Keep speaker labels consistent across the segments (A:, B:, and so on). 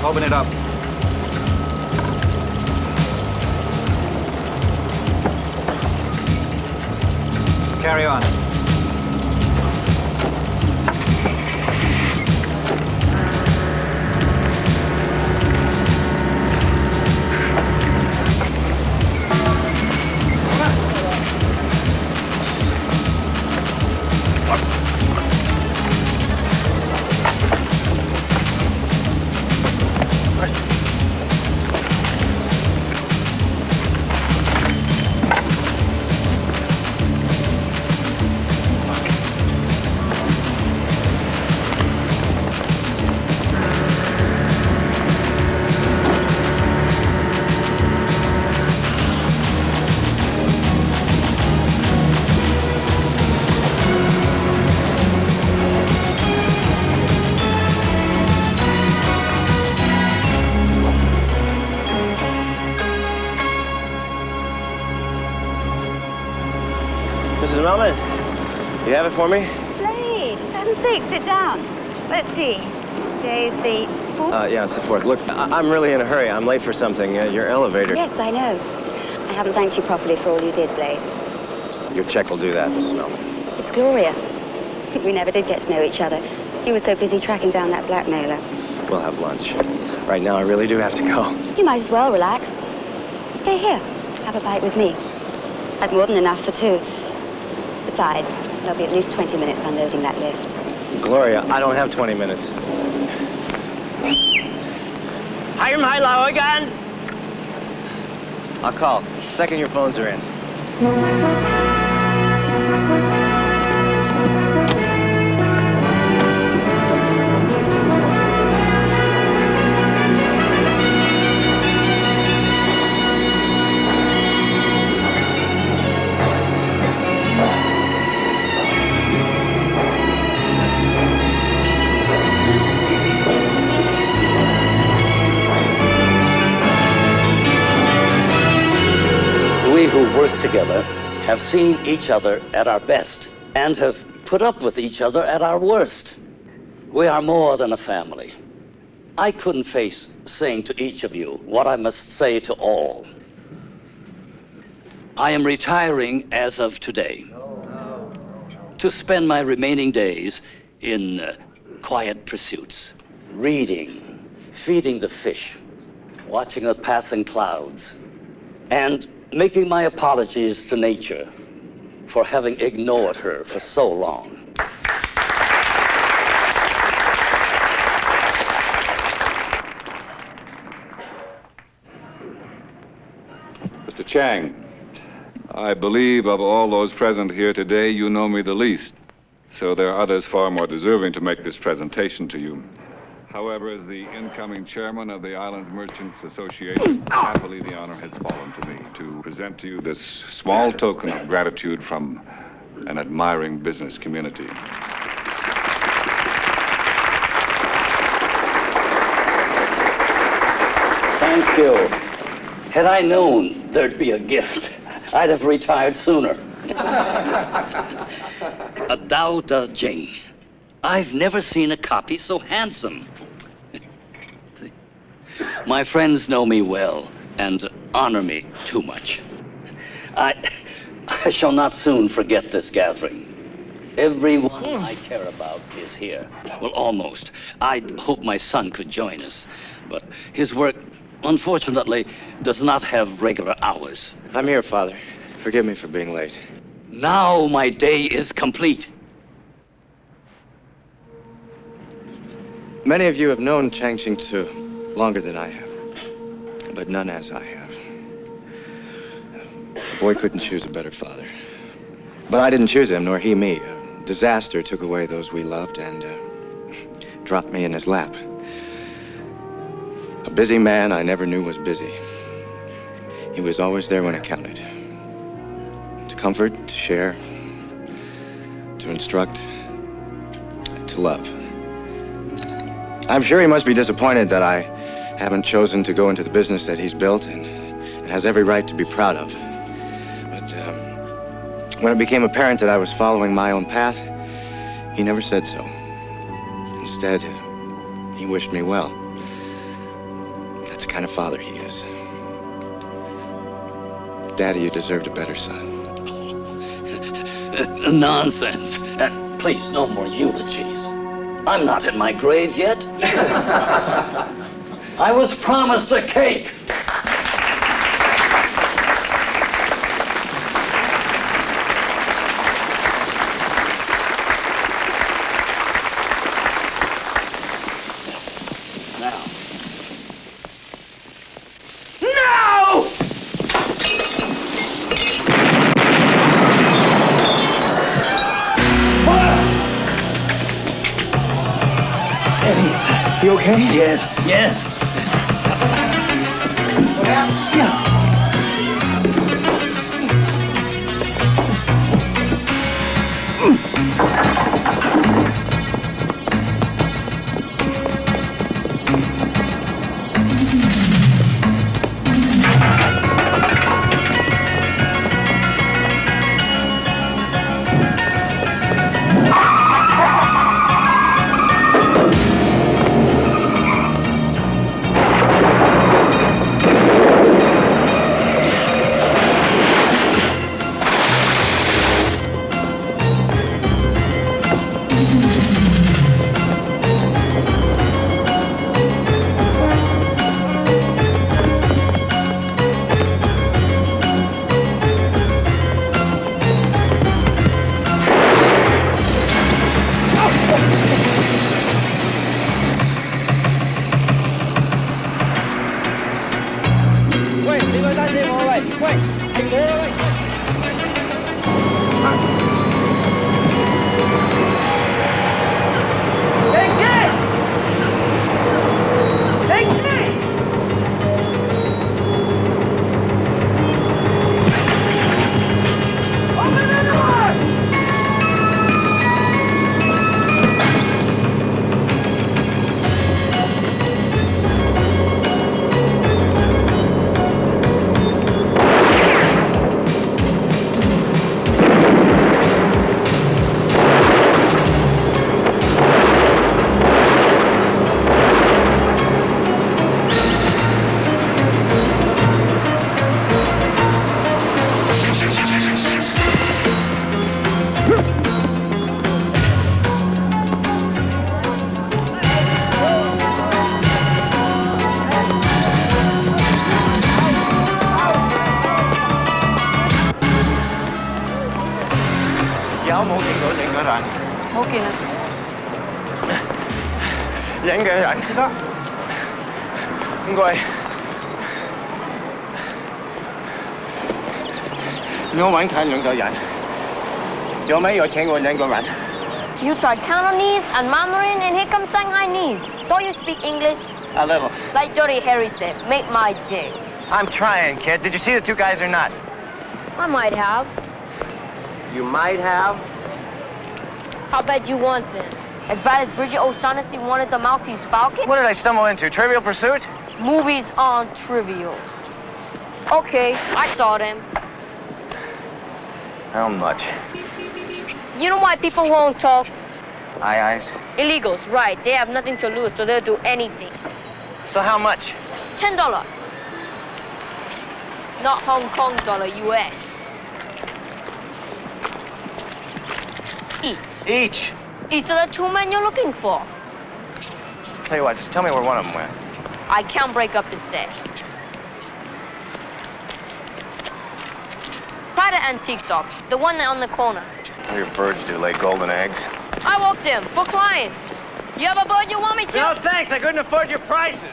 A: Open it up. Carry on.
B: Mrs. Melman, you have it for me?
C: Blade, for heaven's sake, sit down. Let's see. Today's the 4th?
B: Yeah, it's the 4th. Look, I'm really in a hurry. I'm late for something. Your elevator.
C: Yes, I know. I haven't thanked you properly for all you did, Blade.
B: Your check will do that, Mrs. Melman.
C: It's Gloria. We never did get to know each other. You were so busy tracking down that blackmailer.
B: We'll have lunch. Right now, I really do have to go.
C: You might as well relax. Stay here. Have a bite with me. I've more than enough for two. Besides, there'll be at least 20 minutes unloading that lift.
B: Gloria, I don't have 20 minutes. Hiram Highlow again! I'll call. Second your phones are in.
D: We who work together have seen each other at our best and have put up with each other at our worst. We are more than a family. I couldn't face saying to each of you what I must say to all. I am retiring as of today to spend my remaining days in quiet pursuits, reading, feeding the fish, watching the passing clouds, and making my apologies to nature for having ignored her for so long.
E: Mr. Chang, I believe of all those present here today, you know me the least. So there are others far more deserving to make this presentation to you. However, as the incoming chairman of the Islands Merchants Association, happily the honor has fallen to me to present to you this small token of gratitude from an admiring business community.
D: Thank you. Had I known there'd be a gift, I'd have retired sooner. A Tao Te Ching. I've never seen a copy so handsome. My friends know me well and honor me too much. I shall not soon forget this gathering. Everyone I care about is here. Well, almost. I hope my son could join us, but his work, unfortunately, does not have regular hours.
B: I'm here, Father. Forgive me for being late.
D: Now my day is complete.
B: Many of you have known Chang Ching Tzu longer than I have, but none as I have. The boy couldn't choose a better father. But I didn't choose him, nor he me. Disaster took away those we loved and dropped me in his lap. A busy man I never knew was busy. He was always there when it counted. To comfort, to share, to instruct, to love. I'm sure he must be disappointed that I haven't chosen to go into the business that he's built and has every right to be proud of. But when it became apparent that I was following my own path, he never said so. Instead, he wished me well. That's the kind of father he is. Daddy, you deserved a better son.
D: Nonsense. Please, no more eulogies. I'm not in my grave yet. I was promised a cake. Now. No!
B: You okay?
D: Yes, yes. Yeah.
F: You try Cantonese and Mandarin, and here comes Shanghainese. Don't you speak English?
G: A little.
F: Like Dirty Harry said, make my day.
G: I'm trying, kid. Did you see the two guys or not?
F: I might have.
G: You might have.
F: How bad you want it? As bad as Bridget O'Shaughnessy wanted the Maltese Falcon?
G: What did I stumble into? Trivial Pursuit?
F: Movies aren't trivial. Okay, I saw them.
G: How much?
F: You know why people won't talk?
G: Aye-ayes.
F: Illegals, right. They have nothing to lose, so they'll do anything.
G: So how much?
F: $10. Not Hong Kong dollar, US. Each.
G: Each.
F: Each of the two men you're looking for.
G: Tell you what, just tell me where one of them went.
F: I can't break up the set. Try the antique shop, the one on the corner.
G: What do your birds do, lay golden eggs?
F: I walk them for clients. You have a bird you want me to?
G: No, thanks. I couldn't afford your prices.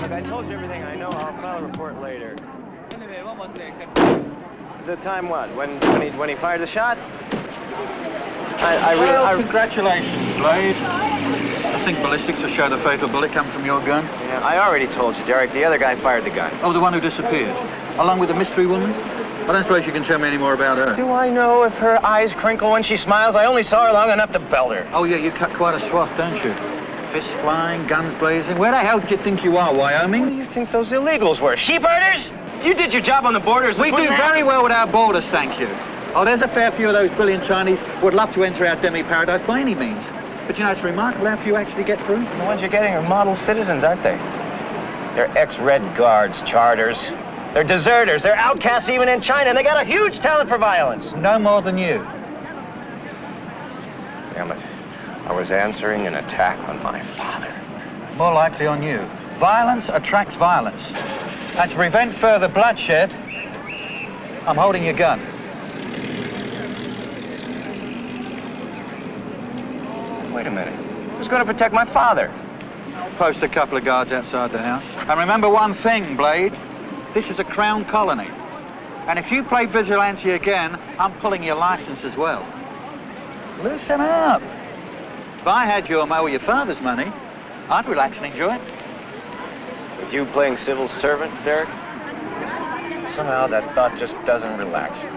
G: Look, I told you everything I know. I'll file a report later. The time what? When he fired the shot?
A: Congratulations, Blade. I think ballistics will show the fatal bullet come from your gun.
G: Yeah, I already told you, Derek. The other guy fired the gun.
A: Oh, the one who disappeared, along with the mystery woman? I don't suppose you can tell me any more about her.
G: Do I know if her eyes crinkle when she smiles? I only saw her long enough to belt her.
A: Oh, yeah, you cut quite a swath, don't you? Fists flying, guns blazing. Where the hell do you think you are, Wyoming?
G: What do you think those illegals were? Sheep herders? If you did your job on the borders...
A: We do very well with our borders, thank you. Oh, there's a fair few of those brilliant Chinese who would love to enter our demi-paradise by any means. But you know, it's remarkable how few actually get through.
G: The ones you're getting are model citizens, aren't they? They're ex-Red Guards, charters. They're deserters. They're outcasts even in China, and they got a huge talent for violence.
A: No more than you.
G: Damn it. I was answering an attack on my father.
A: More likely on you. Violence attracts violence. And to prevent further bloodshed, I'm holding your gun.
G: Wait a minute. Who's going to protect my father?
A: Post a couple of guards outside the house. And remember one thing, Blade. This is a crown colony. And if you play vigilante again, I'm pulling your license as well. Loosen up. If I had your mo or your father's money, I'd relax and enjoy it.
G: With you playing civil servant, Derek? Somehow that thought just doesn't relax me.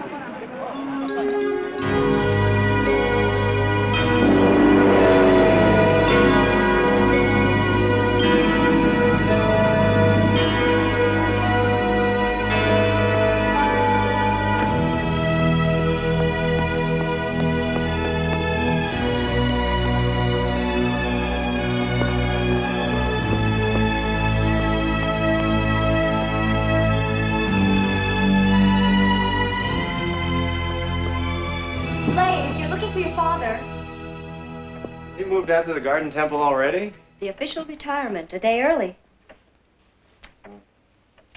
G: Moved out to the Garden Temple already?
C: The official retirement, a day early.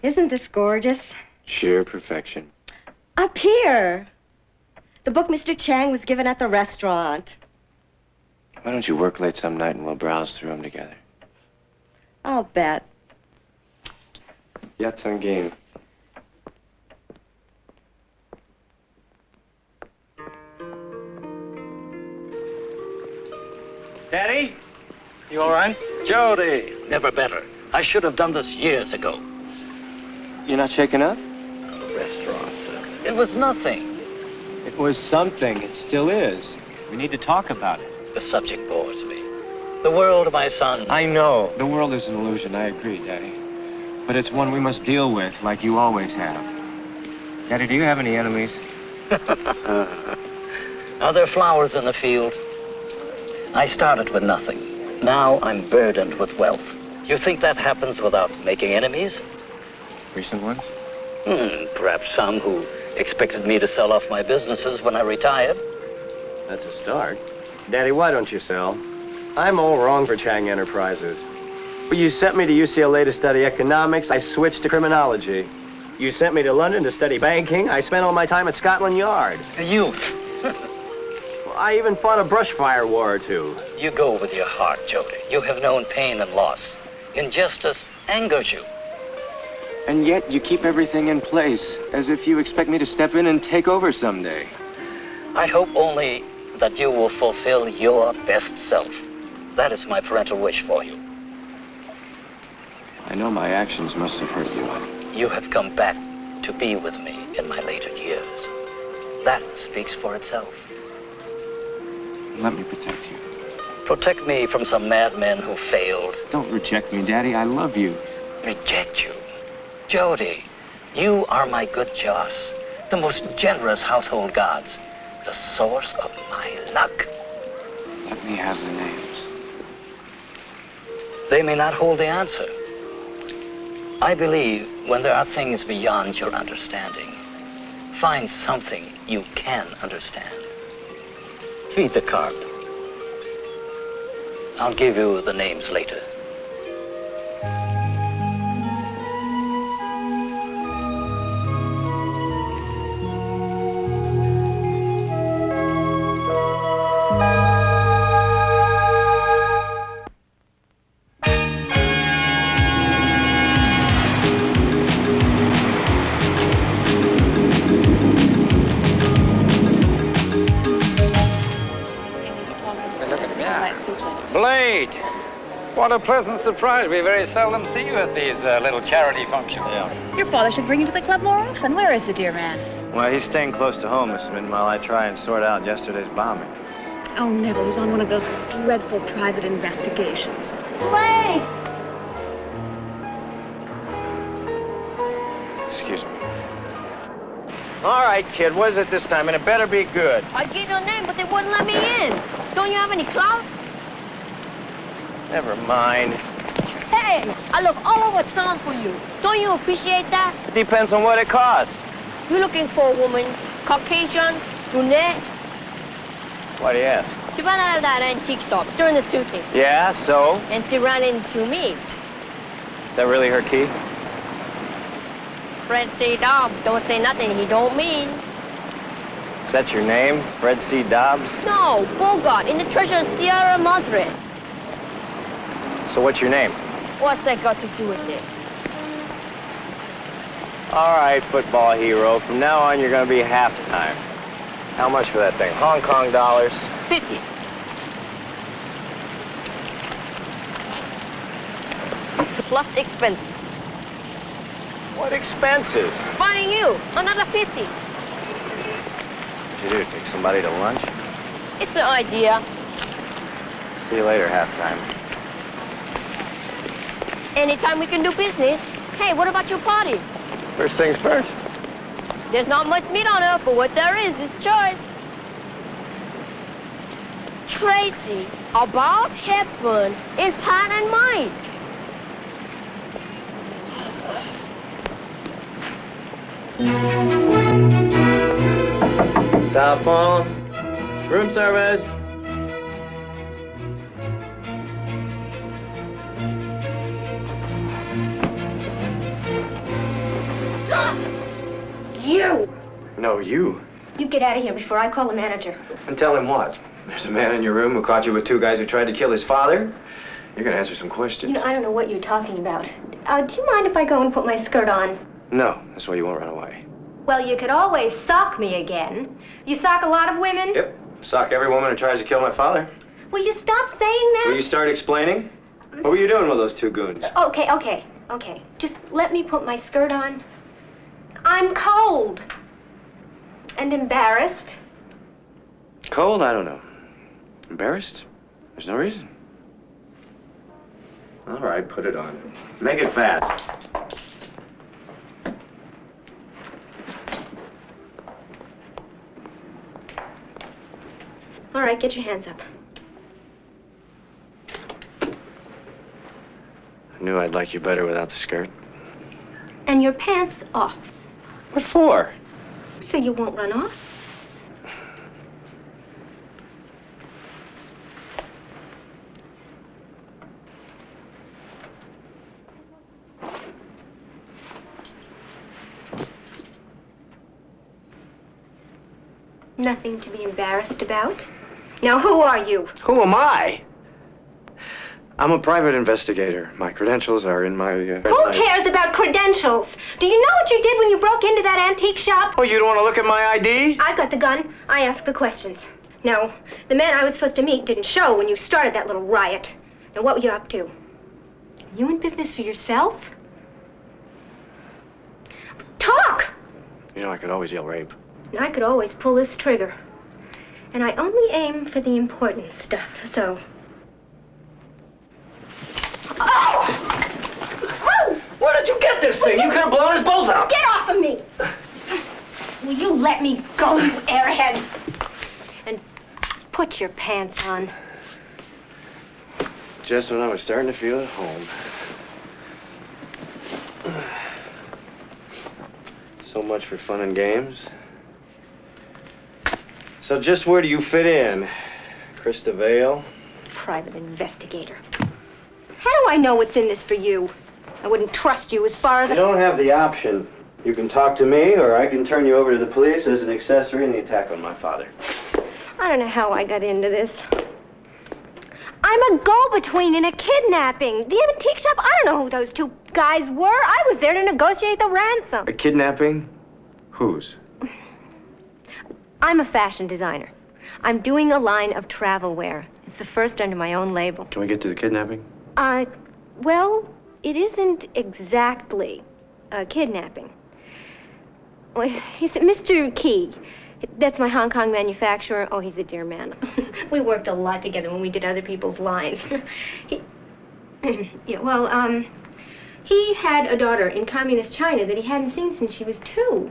C: Isn't this gorgeous?
B: Sheer perfection.
C: Up here. The book Mr. Chang was given at the restaurant.
B: Why don't you work late some night and we'll browse through them together?
C: I'll bet.
B: Yatsangin.
G: Daddy? You all right?
D: Jody, never better. I should have done this years ago.
B: You're not shaken up?
D: Restaurant. It was nothing.
H: It was something. It still is. We need to talk about it.
D: The subject bores me. The world, my son.
H: I know. The world is an illusion. I agree, Daddy. But it's one we must deal with, like you always have. Daddy, do you have any enemies?
D: Are there flowers in the field? I started with nothing. Now I'm burdened with wealth. You think that happens without making enemies?
H: Recent ones?
D: Perhaps some who expected me to sell off my businesses when I retired.
H: That's a start. Daddy, why don't you sell? I'm all wrong for Chang Enterprises. Well, you sent me to UCLA to study economics. I switched to criminology. You sent me to London to study banking. I spent all my time at Scotland Yard.
D: The youth.
H: I even fought a brush fire war or two.
D: You go with your heart, Jody. You have known pain and loss. Injustice angers you.
B: And yet you keep everything in place, as if you expect me to step in and take over someday.
D: I hope only that you will fulfill your best self. That is my parental wish for you.
B: I know my actions must have hurt you.
D: You have come back to be with me in my later years. That speaks for itself.
B: Let me protect you.
D: Protect me from some madmen who failed.
B: Don't reject me, Daddy. I love you.
D: Reject you? Jody, you are my good Joss, the most generous household gods, the source of my luck.
B: Let me have the names.
D: They may not hold the answer. I believe when there are things beyond your understanding, find something you can understand. Feed the carp. I'll give you the names later.
I: Yeah. Might see each other.
J: Blade! What a pleasant surprise. We very seldom see you at these little charity functions.
B: Yeah.
I: Your father should bring you to the club more often. Where is the dear man?
G: Well, he's staying close to home, Miss Min, while I try and sort out yesterday's bombing.
I: Oh, Neville, he's on one of those dreadful private investigations.
F: Blade!
G: Excuse me. All right, kid, what is it this time? And it better be good.
F: I gave you a name, but they wouldn't let me in. Don't you have any clout?
G: Never mind.
F: Hey, I look all over town for you. Don't you appreciate that?
G: Depends on what it costs.
F: You're looking for a woman, Caucasian, brunette.
G: Why do you ask?
F: She ran out of that antique shop during the shooting,
G: Yeah, so?
F: and she ran into me.
G: Is that really her key?
F: Fred C. Dobbs, don't say nothing he don't mean.
G: Is that your name? Fred C. Dobbs?
F: No, Bogart, in the treasure of Sierra Madre.
G: So what's your name?
F: What's that got to do with it?
G: All right, football hero. From now on, you're going to be halftime. How much for that thing? Hong Kong dollars?
F: 50. Plus expense.
G: What expenses?
F: Finding you, another 50.
G: What'd you do, take somebody to lunch?
F: It's an idea.
G: See you later, halftime.
F: Anytime we can do business. Hey, what about your party?
G: First things first.
F: There's not much meat on earth, but what there is choice. Tracy, about Hepburn in Pat and Mike.
H: Telephone. Room service.
F: You!
H: No, you.
F: You get out of here before I call the manager.
H: And tell him what? There's a man in your room who caught you with two guys who tried to kill his father? You're gonna answer some questions.
K: You know, I don't know what you're talking about. Do you mind if I go and put my skirt on?
H: No, that's why you won't run away.
K: Well, you could always sock me again. You sock a lot of women?
H: Yep. Sock every woman who tries to kill my father.
K: Will you stop saying that?
H: Will you start explaining? What were you doing with those two goons?
K: Okay. Just let me put my skirt on. I'm cold. And embarrassed.
H: Cold? I don't know. Embarrassed? There's no reason. All right, put it on. Make it fast.
K: All right, get your hands up.
H: I knew I'd like you better without the skirt.
K: And your pants off.
H: What for?
K: So you won't run off? Nothing to be embarrassed about. Now, who are you?
H: Who am I? I'm a private investigator. My credentials are in my...
K: Who cares about credentials? Do you know what you did when you broke into that antique shop?
H: Oh, you don't want to look at my ID?
K: I got the gun. I asked the questions. Now, the man I was supposed to meet didn't show when you started that little riot. Now, what were you up to? You in business for yourself? Talk!
H: You know, I could always yell rape.
K: And I could always pull this trigger. And I only aim for the important stuff, so... Oh! Oh!
H: Where did you get this thing? You could have blown us both out.
K: Get off of me! Will you let me go, you airhead? And put your pants on.
H: Just when I was starting to feel at home. So much for fun and games. So just where do you fit in? Krista Vale?
K: Private investigator. How do I know what's in this for you? I wouldn't trust you as far as...
H: You don't have the option. You can talk to me, or I can turn you over to the police as an accessory in the attack on my father.
K: I don't know how I got into this. I'm a go-between in a kidnapping. The antique shop, I don't know who those two guys were. I was there to negotiate the ransom.
H: A kidnapping? Whose?
K: I'm a fashion designer. I'm doing a line of travel wear. It's the first under my own label.
G: Can we get to the kidnapping?
K: Well, it isn't exactly a kidnapping. Well, he's Mr. Key. That's my Hong Kong manufacturer. Oh, he's a dear man. We worked a lot together when we did other people's lines. Yeah, well, he had a daughter in communist China that he hadn't seen since she was 2.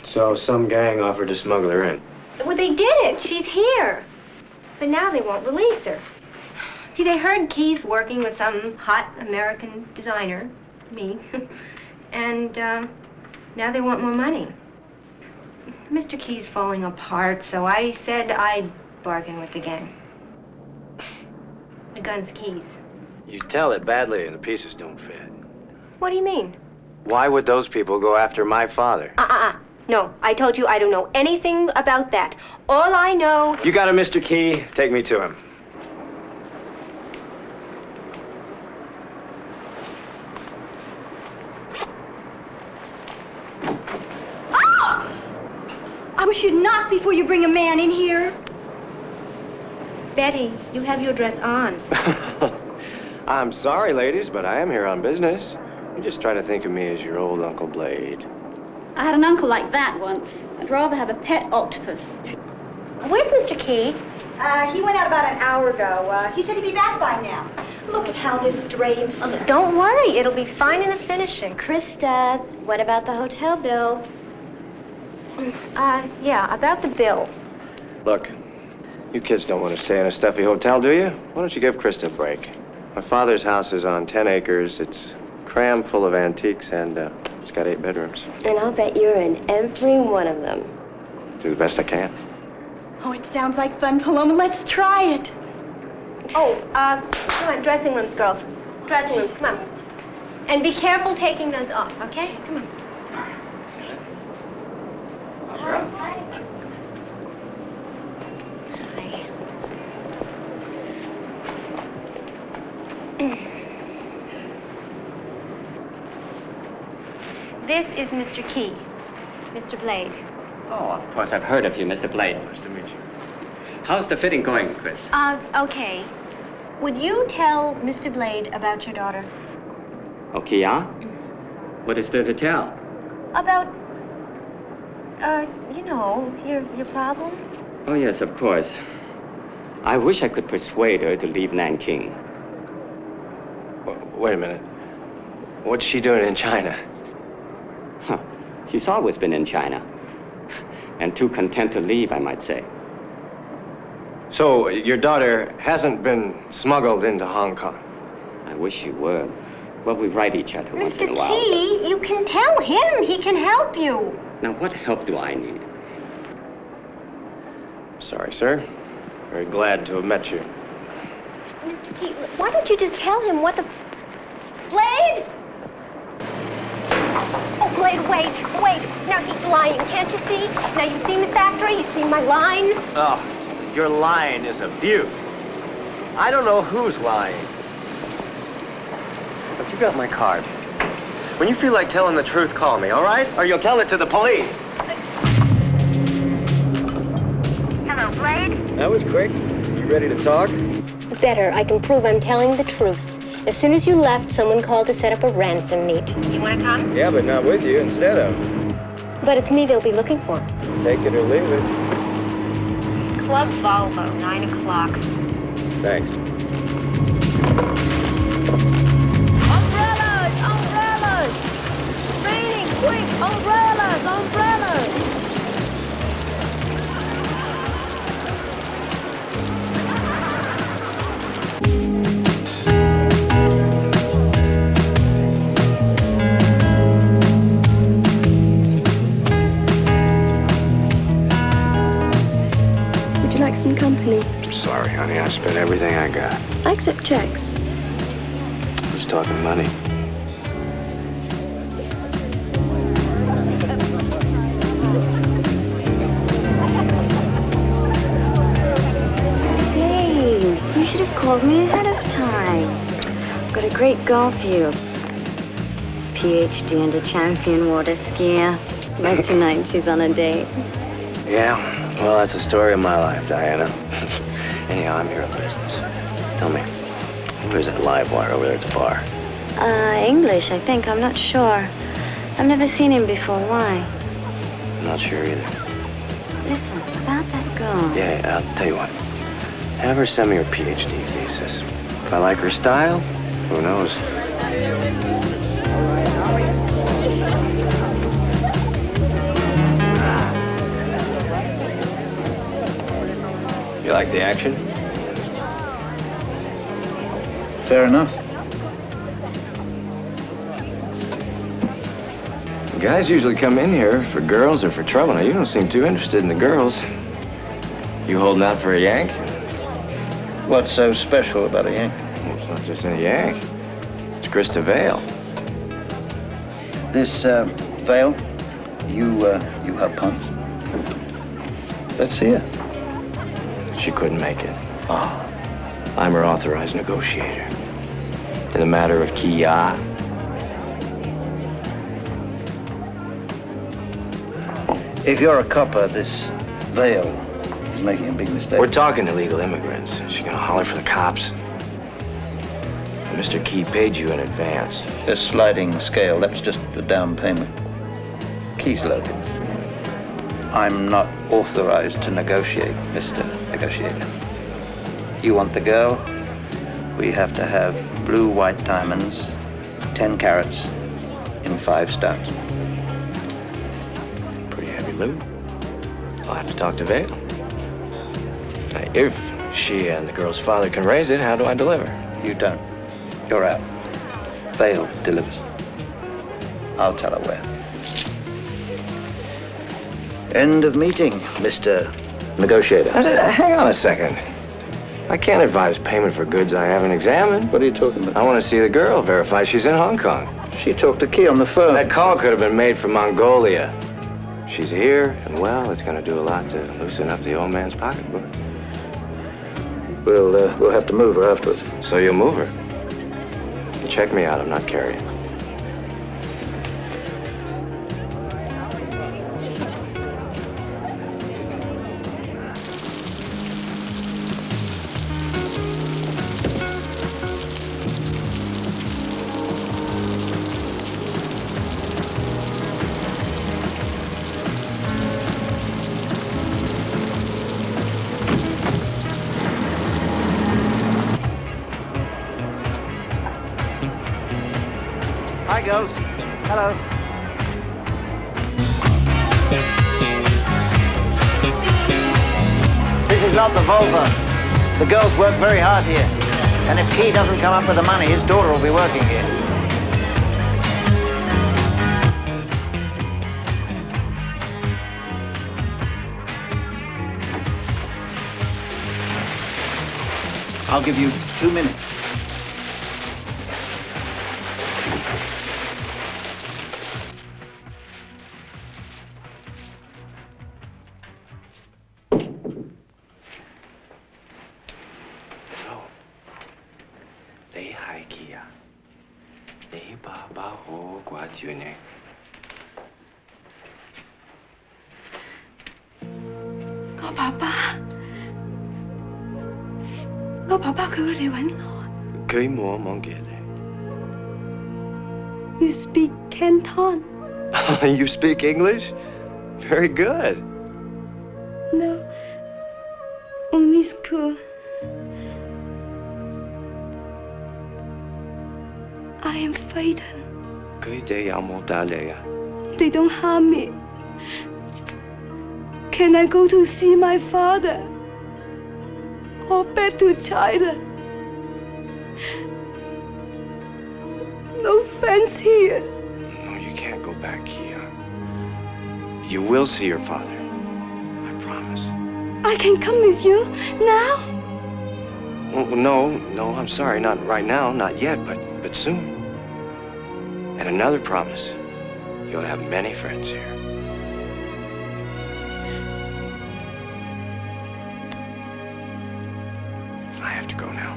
G: So some gang offered to smuggle her in.
K: Well, they did it. She's here. But now they won't release her. See, they heard Key's working with some hot American designer, me, and now they want more money. Mr. Key's falling apart, so I said I'd bargain with the gang. The gun's Key's.
G: You tell it badly and the pieces don't fit.
K: What do you mean?
G: Why would those people go after my father?
K: No, I told you I don't know anything about that. All I know...
G: You got a Mr. Key? Take me to him.
F: I wish you'd knock before you bring a man in here.
K: Betty, you have your dress on.
G: I'm sorry, ladies, but I am here on business. You just try to think of me as your old Uncle Blade.
I: I had an uncle like that once. I'd rather have a pet octopus.
K: Where's Mr. Key?
F: He went out about an hour ago. He said he'd be back by now. Look at how this drapes.
K: Oh, don't worry, it'll be fine in the finishing.
C: Krista, what about the hotel bill?
K: Yeah, about the bill.
G: Look, you kids don't want to stay in a stuffy hotel, do you? Why don't you give Krista a break? My father's house is on 10 acres. It's crammed full of antiques, and it's got 8 bedrooms.
C: And I'll bet you're in every one of them.
G: Do the best I can.
F: Oh, it sounds like fun, Paloma. Let's try it.
K: Oh, come on, dressing rooms, girls. Dressing rooms, come on. And be careful taking those off, okay? Come on. This is Mr. Key, Mr. Blade.
L: Oh, of course, I've heard of you, Mr. Blade.
G: Nice to meet you.
L: How's the fitting going, Chris?
K: Okay. Would you tell Mr. Blade about your daughter?
L: Okay, yeah? What is there to tell?
K: About, you know, your problem?
L: Oh, yes, of course. I wish I could persuade her to leave Nanking.
G: Wait a minute. What's she doing in China?
L: Huh. She's always been in China. And too content to leave, I might say.
G: So, your daughter hasn't been smuggled into Hong Kong?
L: I wish she were. Well, we write each other once in a while.
K: Mr. Key, you can tell him. He can help you.
L: Now, what help do I need?
G: Sorry, sir. Very glad to have met you.
K: Mr. Key, why don't you just tell him what the... Blade? Oh, Blade, wait. Now, he's lying, can't you see? Now, you've seen the factory, you've seen my line.
G: Oh, your lying is a beaut. I don't know who's lying. Look, you got my card. When you feel like telling the truth, call me, all right? Or you'll tell it to the police.
K: Hello, Blade?
G: That was quick. You ready to talk?
K: Better. I can prove I'm telling the truth. As soon as you left, someone called to set up a ransom meet. You want to come?
G: Yeah, but not with you, instead of.
K: But it's me they'll be looking for.
G: Take it or leave it.
K: Club Volvo, 9 o'clock.
G: Thanks.
F: Umbrellas! Umbrellas! Raining, quick! Umbrellas! Umbrellas!
C: Would you like some company?
G: Sorry, honey. I spent everything I got.
C: I accept checks.
G: Who's talking money?
C: Hey, you should have called me ahead of time. Got a great golf view. PhD and a champion water skier. But tonight she's on a date.
G: Yeah, well, that's the story of my life, Diana.
H: Anyhow, I'm here on business. Tell me, who is that live wire over there at the bar?
C: English, I think. I'm not sure. I've never seen him before. Why?
H: I'm not sure either.
C: Listen, about that girl.
H: Yeah, I'll tell you what. Have her send me her PhD thesis. If I like her style, who knows? You like the action?
A: Fair enough.
G: Guys usually come in here for girls or for trouble. Now, you don't seem too interested in the girls. You holding out for a Yank?
A: What's so special about a Yank?
G: Well, it's not just any Yank. It's Krista Vale.
A: This, Vale, you have pumps? Let's see her.
G: She couldn't make it. I'm her authorized negotiator. In the matter of Kia,
A: If you're a copper, this Vale is making a big mistake.
G: we're talking illegal immigrants. She gonna holler for the cops? Mr. Key paid you in advance.
A: A sliding scale, that was just the down payment. Keys loaded. I'm not authorized to negotiate, Mr. Negotiator. You want the girl? We have to have blue white diamonds, 10 carats, in 5 stars.
G: Pretty heavy loot. I'll have to talk to Vale. Now, if she and the girl's father can raise it, how do I deliver?
A: You don't. You're out. Vale delivers. I'll tell her where. End of meeting, Mr. Negotiator.
G: Hang on a second. I can't advise payment for goods I haven't examined.
A: What are you talking about?
G: I want to see the girl, verify she's in Hong Kong.
A: She talked to Key on the phone.
G: That call could have been made from Mongolia. She's here, and well, it's going to do a lot to loosen up the old man's pocketbook.
A: We'll have to move her afterwards.
G: So you'll move her. Check me out, I'm not carrying.
A: Hi, girls. Hello. This is not the Volvo. The girls work very hard here. And if Key doesn't come up with the money, his daughter will be working here. I'll give you 2 minutes.
M: You speak Canton?
G: You speak English? Very good.
M: No, only school. I am frightened. They don't harm me. Can I go to see my father? Or back to China? No friends here.
G: No, you can't go back here. You will see your father. I promise.
M: I can come with you now?
G: Oh, no, I'm sorry. Not right now, not yet, but soon. And another promise. You'll have many friends here. I have to go now.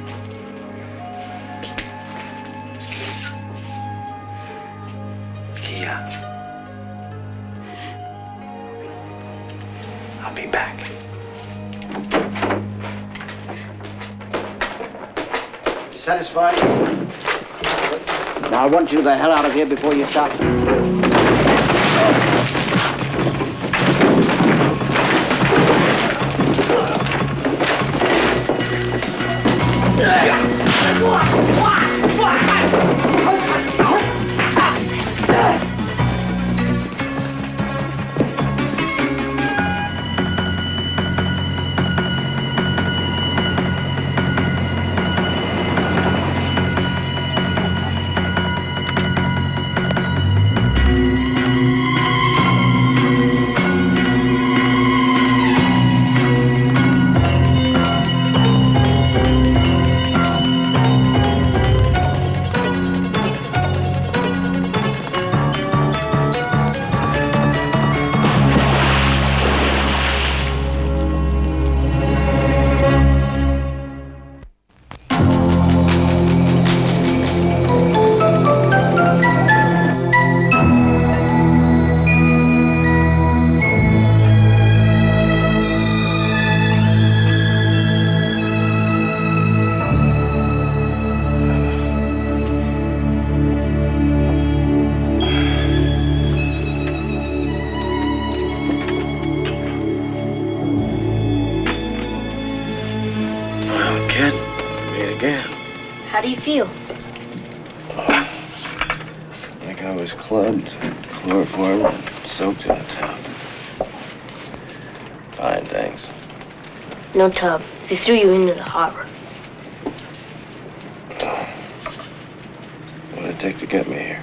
G: Kia. I'll be back.
H: satisfied?
N: Now, I want you the hell out of here before you stop.
F: How do you feel?
G: Like I was clubbed, chloroformed, soaked in a tub. Fine, thanks.
F: No tub. They threw you into the harbor.
G: What did it take to get me here?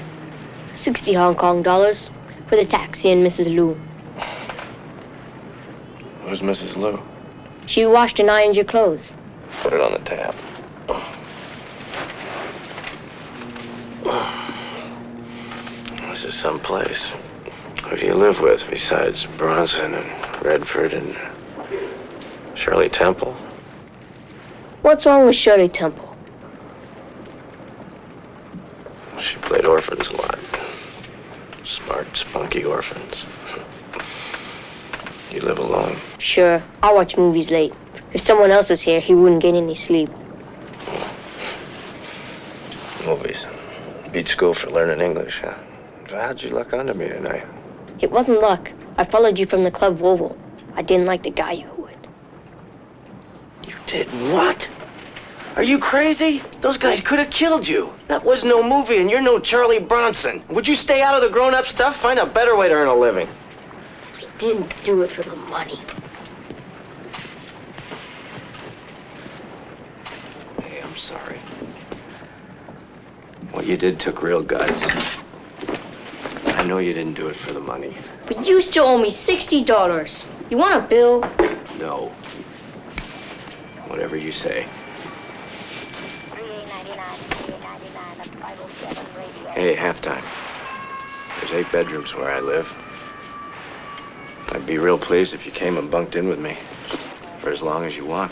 F: 60 Hong Kong dollars for the taxi and Mrs. Liu.
G: Who's Mrs. Liu?
F: She washed and ironed your clothes.
G: Put it on the tab. This is someplace. Who do you live with besides Bronson and Redford and Shirley Temple?
F: What's wrong with Shirley Temple?
G: She played orphans a lot. Smart, spunky orphans. You live alone?
F: Sure. I watch movies late. If someone else was here, he wouldn't get any sleep.
G: Movies. Beat school for learning English, huh? How'd you luck under me tonight?
F: It wasn't luck. I followed you from the Club Volvo. I didn't like the guy you were with.
H: You did what? Are you crazy? Those guys could have killed you. That was no movie, and you're no Charlie Bronson. Would you stay out of the grown-up stuff? Find a better way to earn a living.
F: I didn't do it for the money.
H: Hey, I'm sorry. What you did took real guts. I know you didn't do it for the money.
F: But you still owe me $60. You want a bill?
H: No. Whatever you say. Hey, halftime. There's 8 bedrooms where I live. I'd be real pleased if you came and bunked in with me for as long as you want.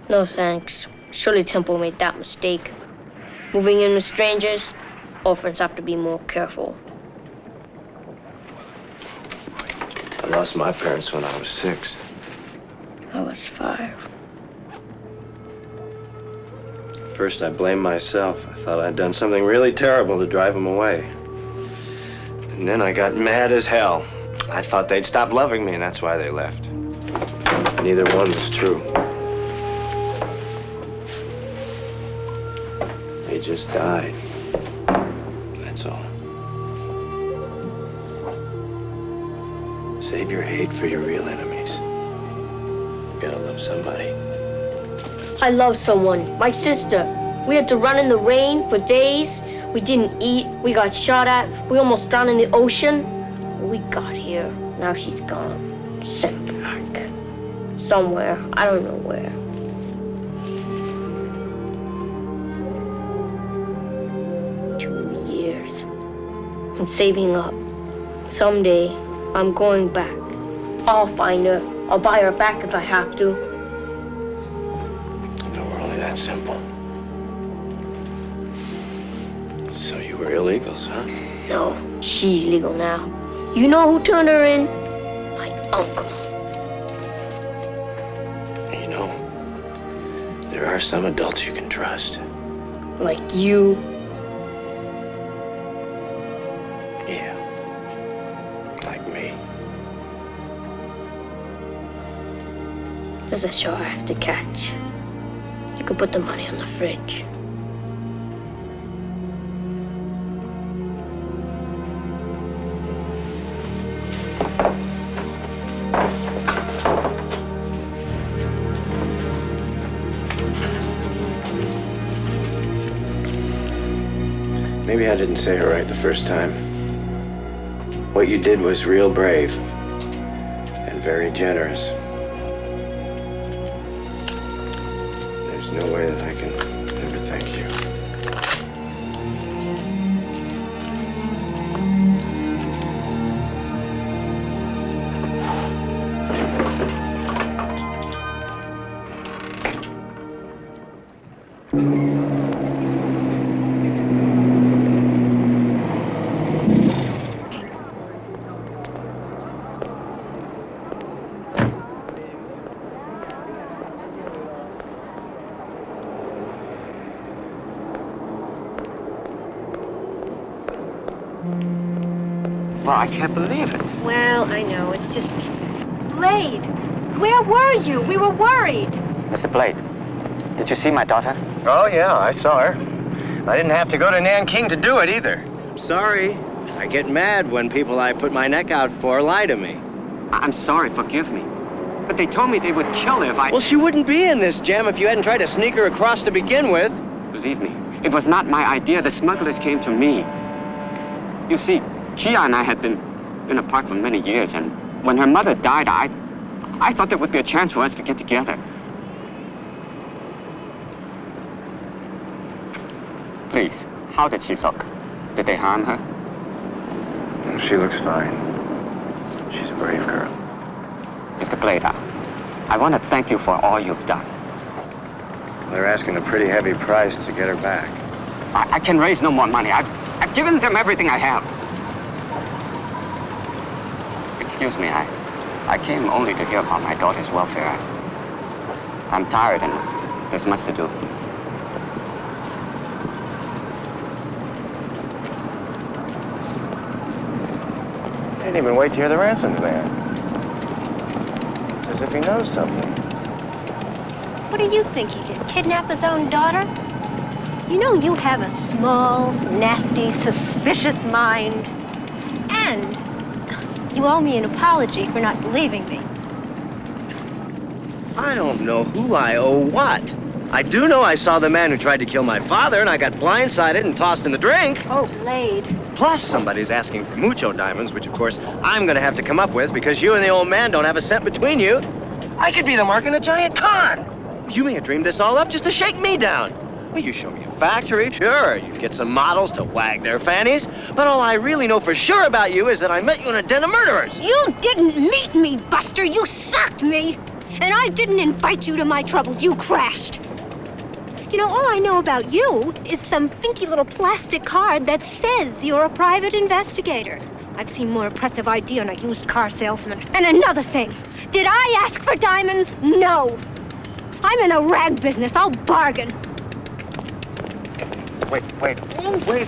F: No thanks. Shirley Temple made that mistake. Moving in with strangers, orphans have to be more careful.
G: I lost my parents when I was 6.
F: I was 5.
G: First, I blamed myself. I thought I'd done something really terrible to drive them away. And then I got mad as hell. I thought they'd stop loving me, and that's why they left. Neither one was true. They just died. That's all. Save your hate for your real enemies. You gotta love somebody.
F: I love someone, my sister. We had to run in the rain for days. We didn't eat. We got shot at. We almost drowned in the ocean. We got here. Now she's gone. Sent back. Somewhere. I don't know where. I'm saving up. Someday, I'm going back. I'll find her. I'll buy her back if I have to.
G: If it were only that simple. So you were illegals, huh?
F: No, she's legal now. You know who turned her in? My uncle.
G: You know, there are some adults you can trust.
F: Like you.
G: Yeah. Like me.
F: There's a show I have to catch. You could put the money on the fridge.
G: Maybe I didn't say it right the first time. What you did was real brave and very generous. There's no way that I can ever thank you.
L: Well, I can't believe it.
K: Well, I know. It's just... Blade, where were you? We were worried.
L: Mr. Blade, did you see my daughter?
H: Oh, yeah, I saw her. I didn't have to go to Nanking to do it either. Sorry. I get mad when people I put my neck out for lie to me.
L: I'm sorry, forgive me. But they told me they would kill her if I...
H: Well, she wouldn't be in this jam if you hadn't tried to sneak her across to begin with.
L: Believe me, it was not my idea. The smugglers came to me. You see, Kia and I had been apart for many years, and when her mother died, I thought there would be a chance for us to get together. Please, how did she look? Did they harm her?
G: She looks fine. She's a brave girl.
L: Mr. Blade, I want to thank you for all you've done.
G: They're asking a pretty heavy price to get her back.
L: I can raise no more money. I've given them everything I have. Excuse me, I came only to hear about my daughter's welfare. I'm tired and there's much to do.
H: I didn't even wait to hear the ransom demand. As if he knows something.
K: What do you think he did? Kidnap his own daughter? You know you have a small, nasty, suspicious mind. And you owe me an apology for not believing me.
H: I don't know who I owe what. I do know I saw the man who tried to kill my father, and I got blindsided and tossed in the drink.
K: Oh, Blade.
H: Plus, somebody's asking for mucho diamonds, which, of course, I'm going to have to come up with because you and the old man don't have a cent between you. I could be the mark in a giant con. You may have dreamed this all up just to shake me down. Well, you show me a factory, sure. You get some models to wag their fannies. But all I really know for sure about you is that I met you in a den of murderers.
K: You didn't meet me, Buster. You sucked me. And I didn't invite you to my troubles. You crashed. You know, all I know about you is some finky little plastic card that says you're a private investigator. I've seen more impressive ID on a used car salesman. And another thing, did I ask for diamonds? No. I'm in a rag business. I'll bargain.
H: Wait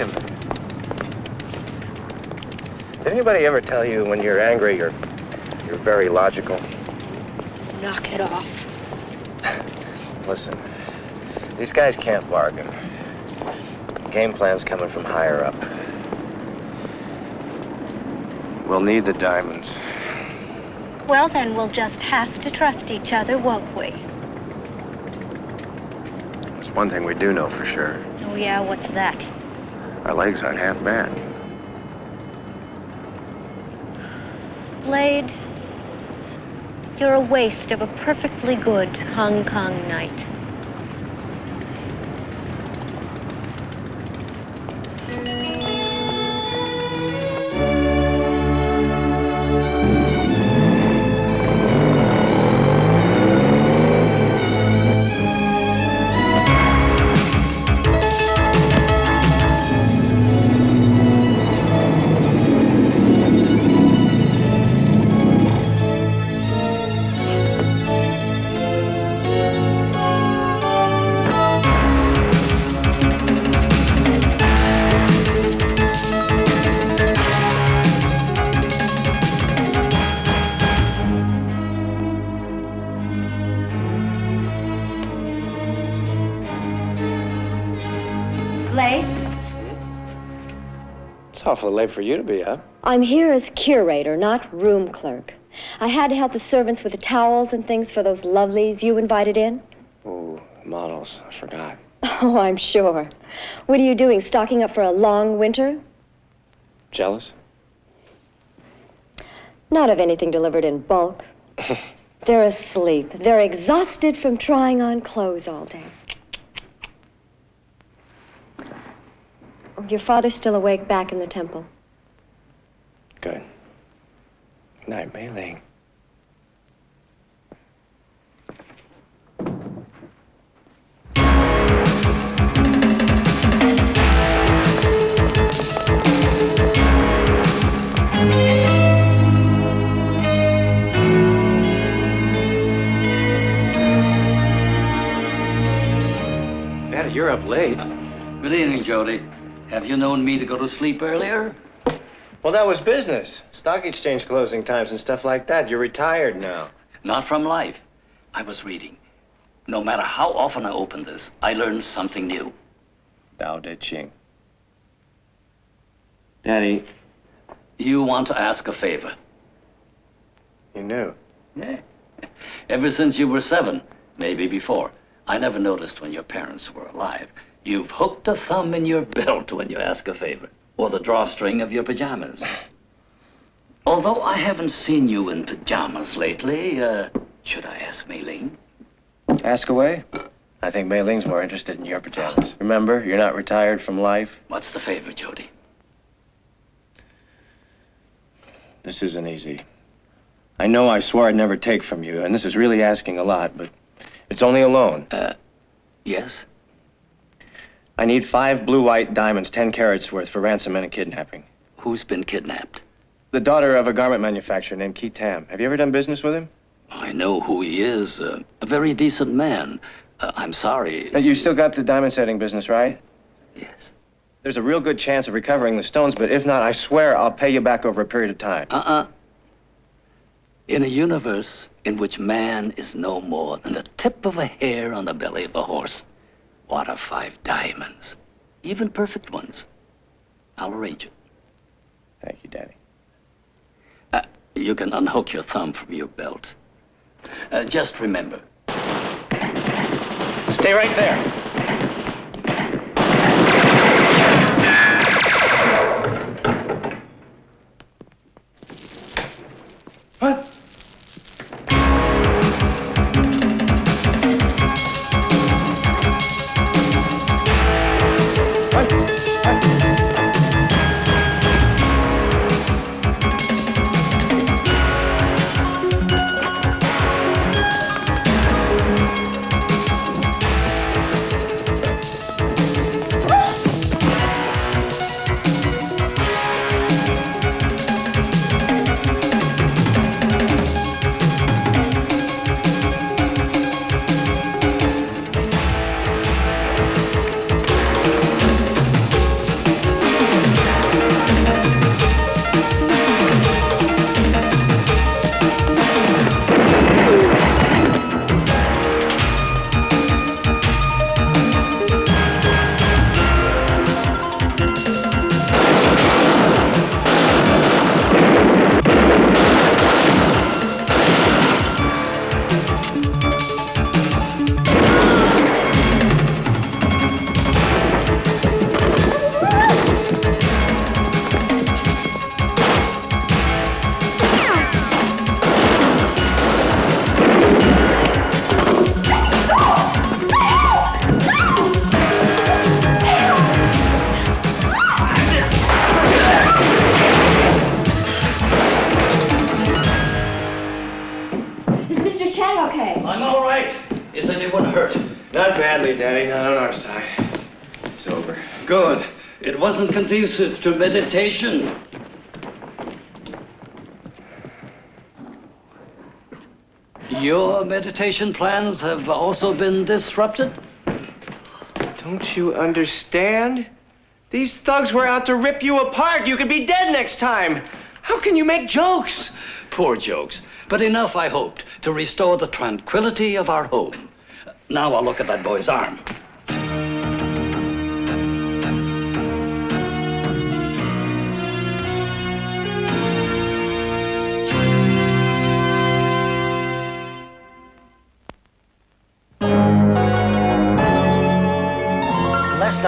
H: a minute. Did anybody ever tell you when you're angry, you're very logical?
K: Knock it off.
H: Listen, these guys can't bargain. Game plan's coming from higher up. We'll need the diamonds.
K: Well, then we'll just have to trust each other, won't we?
G: There's one thing we do know for sure.
K: Oh, yeah, what's that?
G: Our legs aren't half bad.
K: Blade, you're a waste of a perfectly good Hong Kong night.
C: late?
H: It's awfully late for you to be up.
O: I'm here as curator, not room clerk. I had to help the servants with the towels and things for those lovelies you invited in.
H: Ooh, models. I forgot.
O: Oh, I'm sure. What are you doing, stocking up for a long winter?
H: Jealous?
O: Not of anything delivered in bulk. They're asleep. They're exhausted from trying on clothes all day. Oh, your father's still awake back in the temple.
H: Good. Good night, Mei Ling. Daddy, you're up late.
D: Good evening, Jody. Have you known me to go to sleep earlier?
H: Well, that was business. Stock exchange closing times and stuff like that. You're retired now.
D: Not from life. I was reading. No matter how often I open this, I learn something new.
H: Tao Te Ching. Daddy.
D: You want to ask a favor?
H: You knew?
D: Yeah. Ever since you were 7, maybe before, I never noticed when your parents were alive. You've hooked a thumb in your belt when you ask a favor, or the drawstring of your pajamas. Although I haven't seen you in pajamas lately, should I ask Mei Ling?
H: Ask away. I think Mei Ling's more interested in your pajamas. Remember, you're not retired from life.
D: What's the favor, Jody?
H: This isn't easy. I know I swore I'd never take from you, and this is really asking a lot, but it's only a loan.
D: Yes?
H: I need 5 blue-white diamonds, 10 carats worth for ransom and a kidnapping.
D: Who's been kidnapped?
H: The daughter of a garment manufacturer named Ki Tam. Have you ever done business with him?
D: I know who he is. A very decent man. I'm sorry.
H: You still got the diamond setting business, right?
D: Yes.
H: There's a real good chance of recovering the stones, but if not, I swear I'll pay you back over a period of time.
D: In a universe in which man is no more than the tip of a hair on the belly of a horse, what are 5 diamonds? Even perfect ones. I'll arrange it.
H: Thank you, Daddy.
D: You can unhook your thumb from your belt. Just remember.
H: Stay right there. What? Not badly, Daddy. Not on our side. It's over.
D: Good. It wasn't conducive to meditation. Your meditation plans have also been disrupted?
H: Don't you understand? These thugs were out to rip you apart. You could be dead next time. How can you make jokes?
D: Poor jokes. But enough, I hoped, to restore the tranquility of our home. Now I'll look at that boy's arm.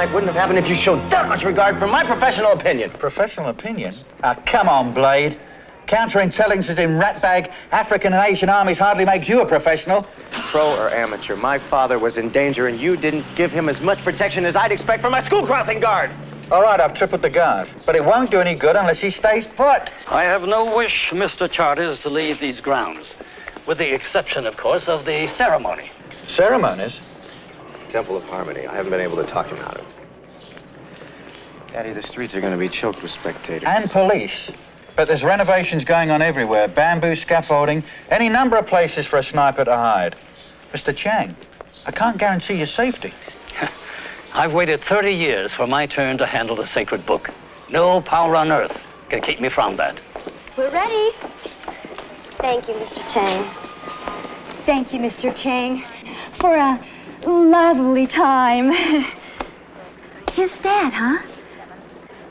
H: night wouldn't have happened if you showed that much regard for my professional opinion.
A: Professional opinion? Come on, Blade. Counterintelligence in ratbag African and Asian armies hardly makes you a professional.
H: Pro or amateur, my father was in danger and you didn't give him as much protection as I'd expect from my school crossing guard.
A: All right, I've tripled the guard, but it won't do any good unless he stays put.
D: I have no wish, Mr. Charters, to leave these grounds, with the exception, of course, of the ceremony.
A: Ceremonies?
G: Temple of Harmony. I haven't been able to talk him out of it. Daddy, the streets are going to be choked with spectators.
A: And police. But there's renovations going on everywhere. Bamboo scaffolding, any number of places for a sniper to hide. Mr. Chang, I can't guarantee your safety.
D: I've waited 30 years for my turn to handle the sacred book. No power on earth can keep me from that.
C: We're ready. Thank you, Mr. Chang.
M: Thank you, Mr. Chang, for a lovely time. His dad, huh?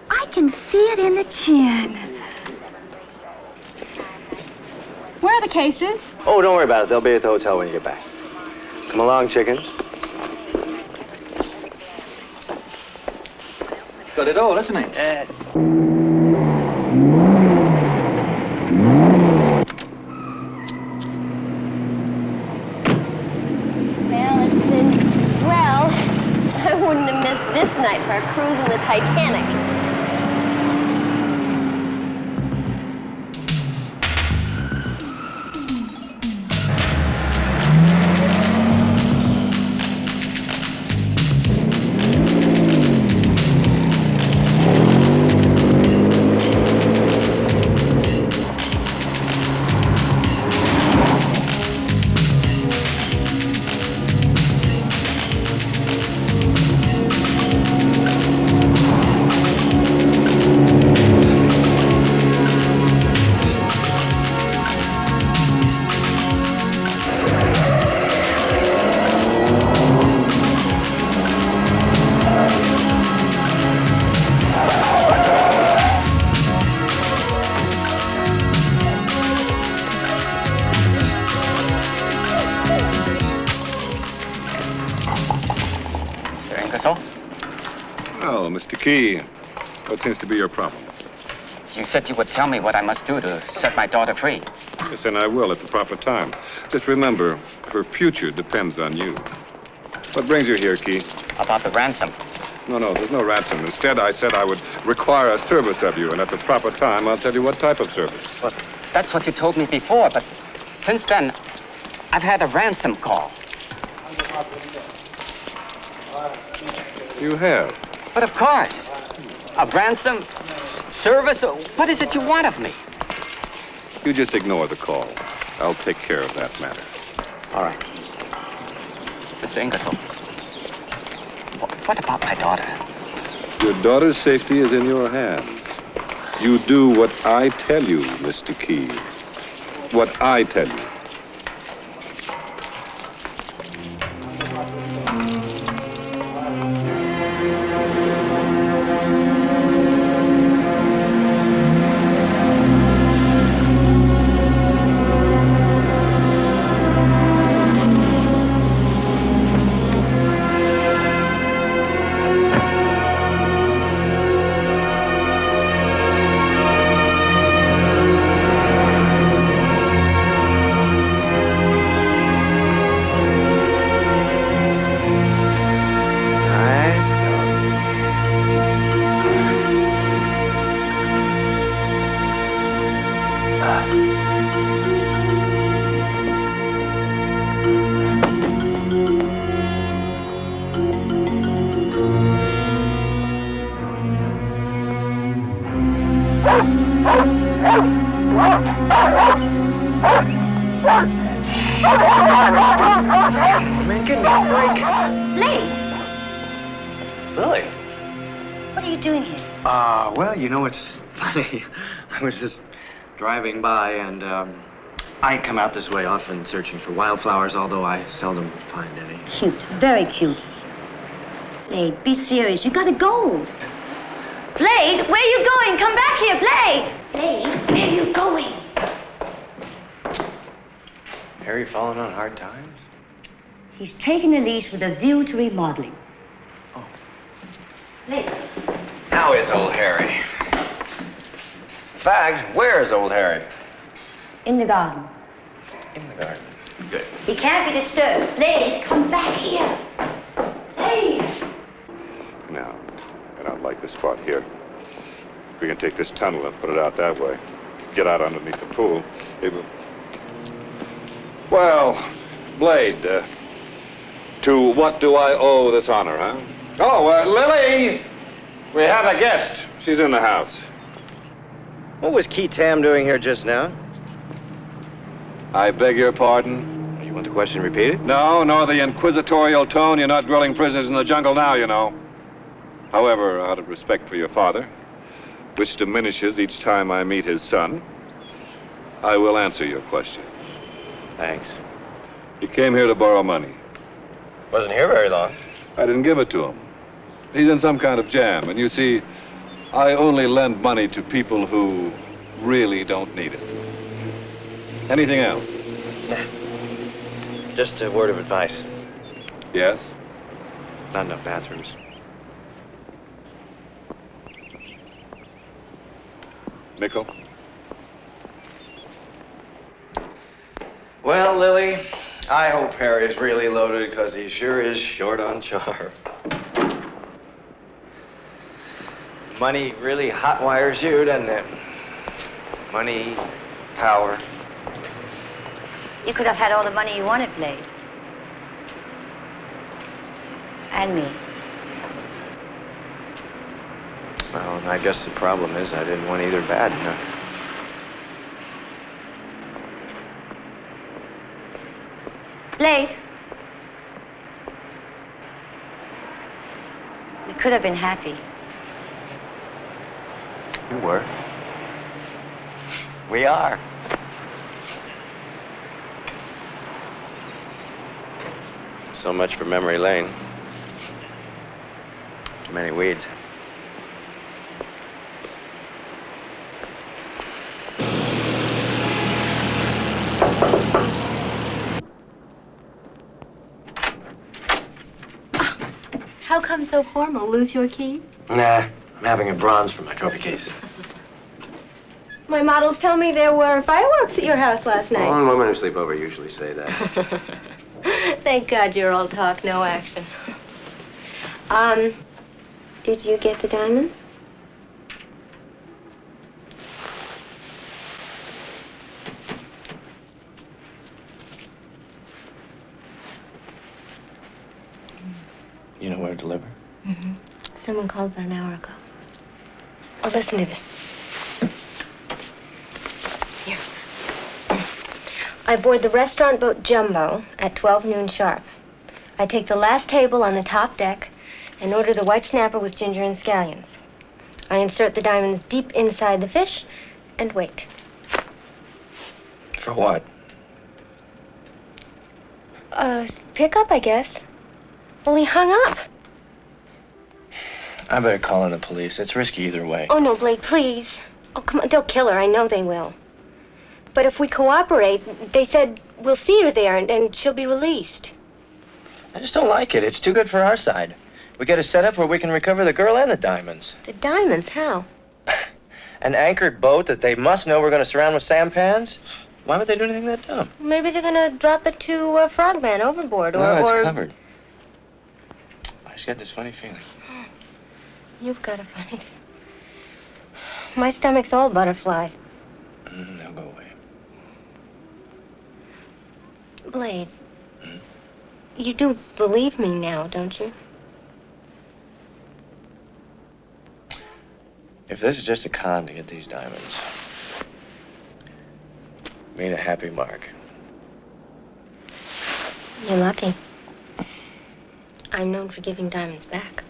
M: I can see it in the chin. Where are the cases?
G: Oh, don't worry about it. They'll be at the hotel when you get back. Come along, chickens.
A: Got it all, isn't it?
C: Well, it's been swell. I wouldn't have missed this night for a cruise in the Titanic.
E: Well, Mr. Key, what seems to be your problem?
L: You said you would tell me what I must do to set my daughter free.
E: Yes, and I will at the proper time. Just remember, her future depends on you. What brings you here, Key?
L: About the ransom.
E: No, there's no ransom. Instead, I said I would require a service of you, and at the proper time, I'll tell you what type of service.
L: Well, that's what you told me before, but since then, I've had a ransom call.
E: You have?
L: But of course. A ransom service? What is it you want of me?
E: You just ignore the call. I'll take care of that matter.
L: All right. Mr. Ingersoll, what about my daughter?
E: Your daughter's safety is in your hands. You do what I tell you, Mr. Key. What I tell you.
C: Man, give me a break. Blade!
H: Lily?
C: What are you doing here?
H: Well, you know, it's funny. I was just driving by, and I come out this way often searching for wildflowers, although I seldom find any.
C: Cute, very cute. Blade, be serious. You gotta go. Blade, where are you going? Come back here, Blade! Blade, where are you going?
G: Harry fallen on hard times?
C: He's taken a lease with a view to remodeling.
K: Blake.
G: How is old Harry? In fact, where is old Harry?
C: In the garden.
G: In the garden. Good.
C: He can't be disturbed. Blade, come back here. Blade!
E: Now, I don't like this spot here. We can take this tunnel and put it out that way. Get out underneath the pool. It will... Well, Blade, to what do I owe this honor, huh? Oh, Lily! We have a guest. She's in the house.
G: What was Key Tam doing here just now?
E: I beg your pardon?
G: You want the question repeated?
E: No, nor the inquisitorial tone. You're not grilling prisoners in the jungle now, you know. However, out of respect for your father, which diminishes each time I meet his son, I will answer your question.
G: Thanks.
E: He came here to borrow money.
G: Wasn't here very long.
E: I didn't give it to him. He's in some kind of jam, and you see, I only lend money to people who really don't need it. Anything else?
G: Nah. Just a word of advice.
E: Yes?
G: Not enough bathrooms.
E: Nickel?
G: Well, Lily, I hope Harry's really loaded because he sure is short on charm. Money really hot wires you, doesn't it? Money, power.
C: You could have had all the money you wanted, Blade. And me.
G: Well, and I guess the problem is I didn't want either bad enough.
C: Blade. We could have been happy.
G: You were. We are. So much for memory lane. Too many weeds.
K: How come so formal? Lose your key?
G: Nah, I'm having a bronze for my trophy case.
K: My models tell me there were fireworks at your house last night.
G: Well, women who sleep over usually say that.
K: Thank God you're all talk, no action. Did you get the diamonds?
G: You know where to deliver?
K: Mm-hmm. Someone called about an hour ago. Oh, listen to this. Here. I board the restaurant boat Jumbo at 12 noon sharp. I take the last table on the top deck and order the white snapper with ginger and scallions. I insert the diamonds deep inside the fish and wait.
G: For what?
K: Pick up, I guess. Well, he hung up.
G: I better call in the police. It's risky either way.
K: Oh, no, Blake, please. Oh, come on. They'll kill her. I know they will. But if we cooperate, they said we'll see her there and she'll be released.
G: I just don't like it. It's too good for our side. We get a setup where we can recover the girl and the diamonds.
K: The diamonds? How?
G: An anchored boat that they must know we're going to surround with sampans? Why would they do anything that dumb?
K: Maybe they're going to drop it to Frogman overboard
G: No, it's
K: or...
G: covered. I just got this funny feeling.
K: You've got a funny... My stomach's all butterflies.
G: They'll go away.
K: Blade, you do believe me now, don't you?
G: If this is just a con to get these diamonds, made a happy mark.
K: You're lucky. I'm known for giving diamonds back.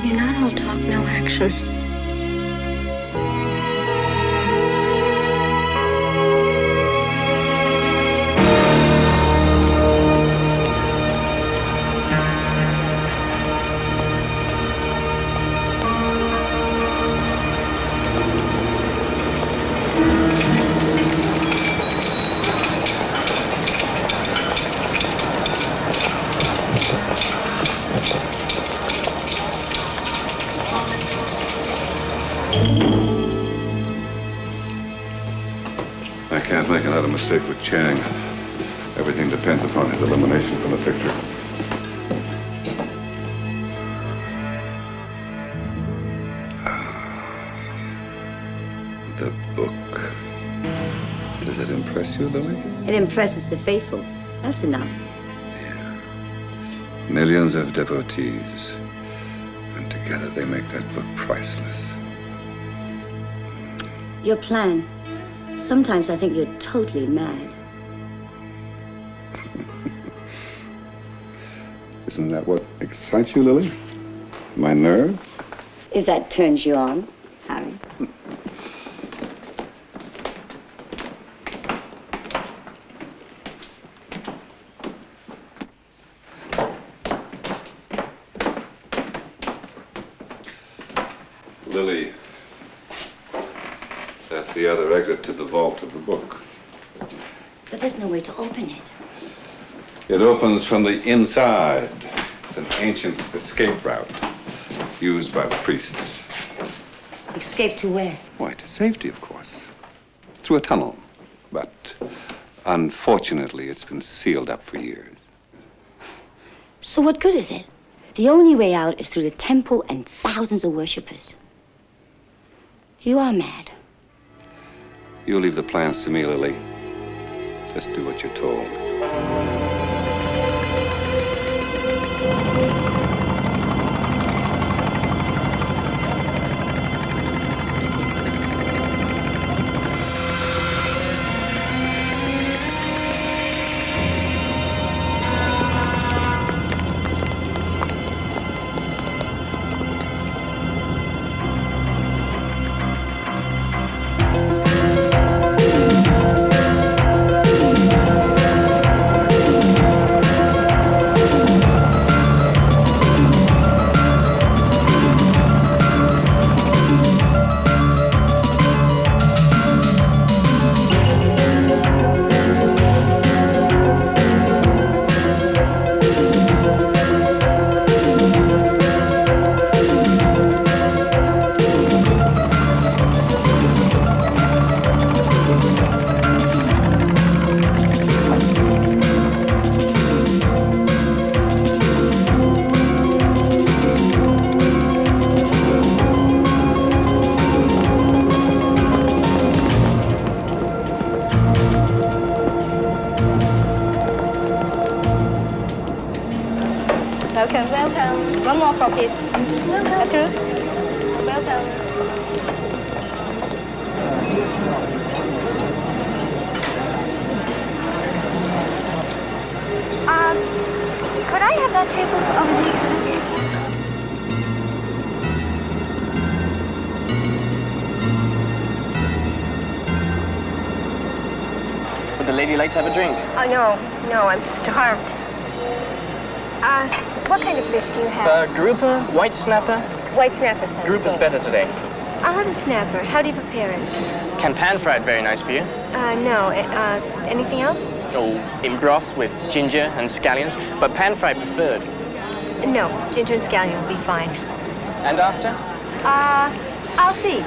K: You're not all talk, no action.
E: I can't make another mistake with Chang. Everything depends upon his elimination from the picture. The book. Does it impress you, Lily?
O: It impresses the faithful. That's enough.
E: Millions of devotees. And together they make that book priceless.
O: Your plan. Sometimes I think you're totally mad.
E: Isn't that what excites you, Lily? My nerve?
O: If that turns you on, Harry.
E: Lily, that's the other exit to the vault of the book.
O: But there's no way to open it.
E: It opens from the inside. It's an ancient escape route used by the priests.
O: Escape to where?
E: Why, to safety, of course. Through a tunnel. But unfortunately, it's been sealed up for years.
O: So what good is it? The only way out is through the temple and thousands of worshippers. You are mad.
E: You leave the plans to me, Lily. Just do what you're told.
K: Welcome, welcome. One more for kids. Welcome. Welcome.
M: Could I have that table over there?
H: Would the lady like to have a drink?
K: Oh, no, I'm starved. What kind of fish do you have?
H: Grouper, white snapper.
K: White snapper sounds
H: Grouper's
K: good.
H: better today.
K: I'll have a snapper. How do you prepare it?
H: Can pan-fried very nice for you?
K: No. Anything else?
H: Oh, in broth with ginger and scallions, but pan-fried preferred.
K: No, ginger and scallion will be fine.
H: And after?
K: I'll see.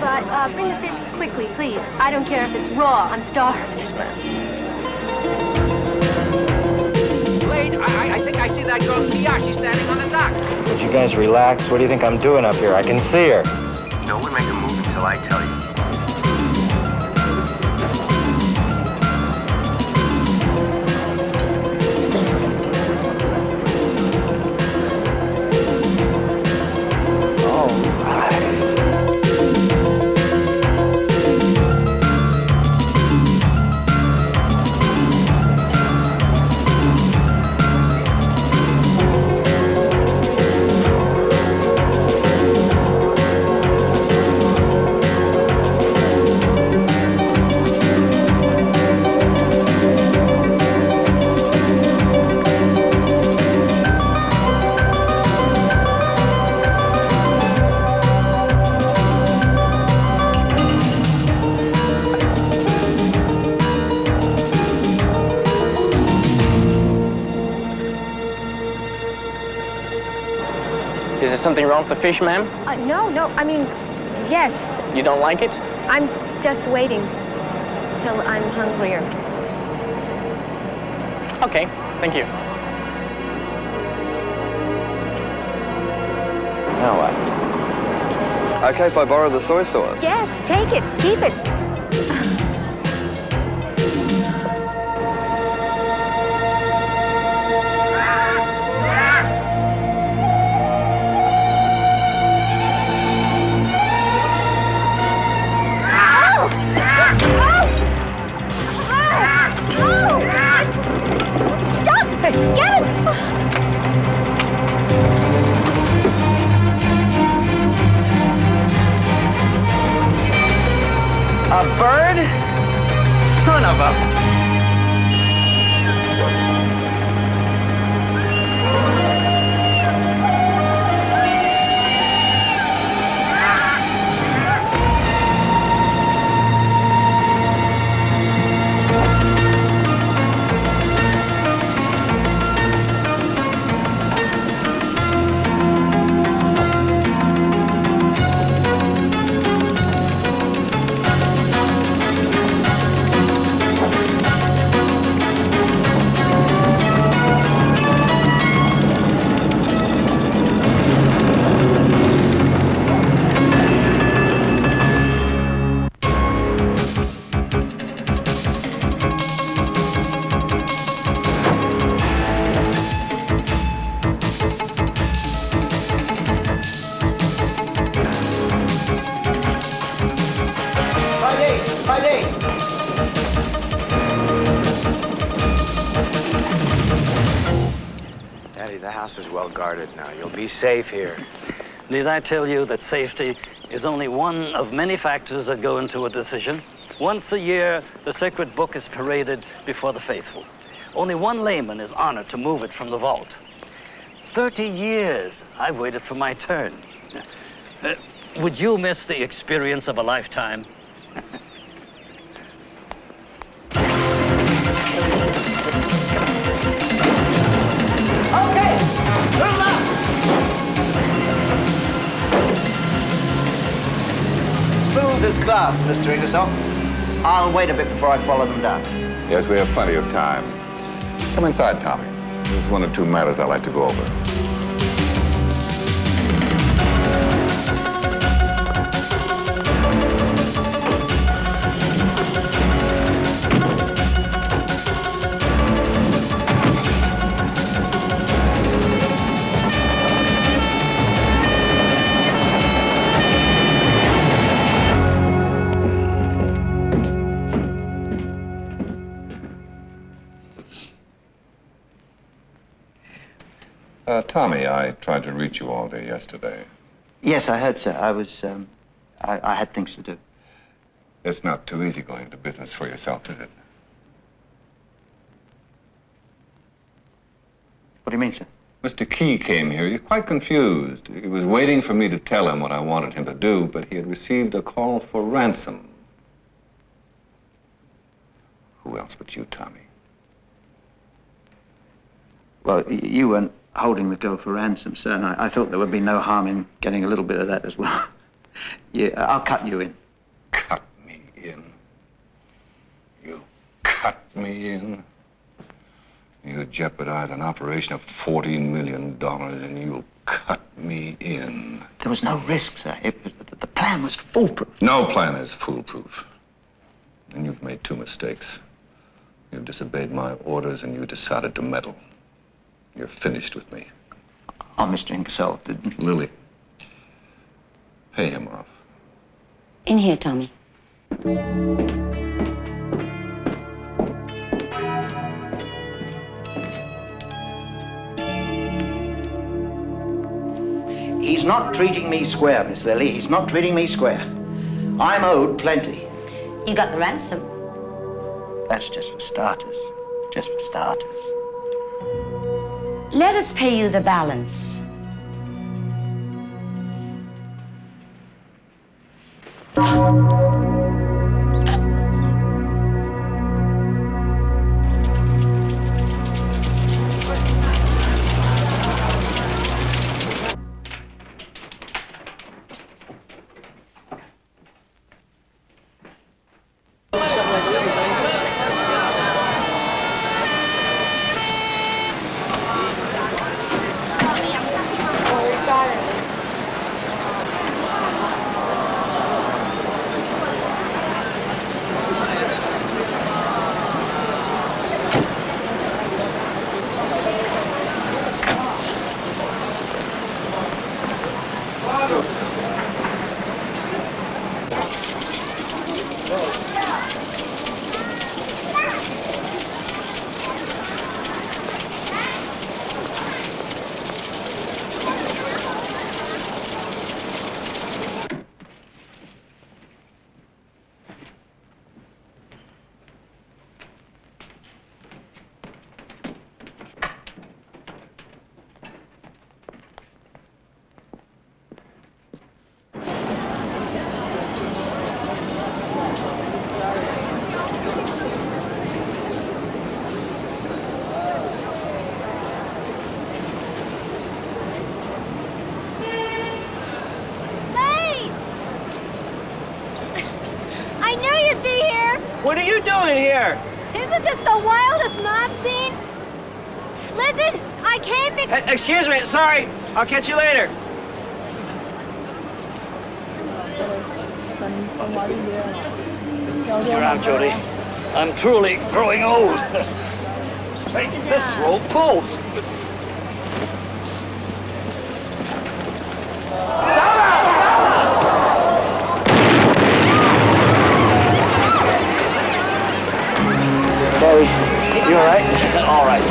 K: But bring the fish quickly, please. I don't care if it's raw. I'm starved.
H: Yes, ma'am.
P: Wait, I think I see that girl Kiyoshi standing on the dock.
H: Would you guys relax? What do you think I'm doing up here? I can see her. No one make a move until I tell you. Is there something wrong with the fish, ma'am?
K: No. I mean, yes.
H: You don't like it?
K: I'm just waiting.
F: till I'm hungrier.
H: Okay, thank you. Now what?
Q: Okay if I borrow the soy sauce?
K: Yes, take it. Keep it.
H: A bird? Son of a...
G: Daddy, the house is well guarded now. You'll be safe here.
D: Need I tell you that safety is only one of many factors that go into a decision? Once a year, the sacred book is paraded before the faithful. Only one layman is honored to move it from the vault. 30 years I've waited for my turn. Would you miss the experience of a lifetime?
N: Okay, move up. Smooth as glass, Mr. Ingersoll. I'll wait a bit before I follow them down.
E: Yes, we have plenty of time. Come inside, Tommy. There's one or two matters I'd like to go over. Tommy, I tried to reach you all day yesterday.
N: Yes, I heard, sir. I had things to do.
E: It's not too easy going into business for yourself, is it?
N: What do you mean, sir?
E: Mr. Key came here. He's quite confused. He was waiting for me to tell him what I wanted him to do, but he had received a call for ransom. Who else but you, Tommy?
N: Well, you weren't holding the girl for ransom, sir, and I thought there would be no harm in getting a little bit of that as well. Yeah, I'll cut you in.
E: Cut me in? You cut me in? You jeopardize an operation of $40 million and you'll cut me in.
N: There was no risk, sir. The plan was foolproof.
E: No plan is foolproof. And you've made two mistakes. You've disobeyed my orders and you decided to meddle. You're finished with me.
N: Oh, Mr. Ingersoll,
E: Lily, pay him off.
O: In here, Tommy.
N: He's not treating me square, Miss Lily. He's not treating me square. I'm owed plenty.
O: You got the ransom.
N: That's just for starters. Just for starters.
O: Let us pay you the balance.
K: you'd be here.
H: What are you doing here?
K: Isn't this the wildest mob scene? Listen, I came to...
H: Excuse me, sorry. I'll catch you later.
D: You're out, Jody. I'm truly growing old. Hey, this rope pulls.
H: Barry, you all right?
D: All right.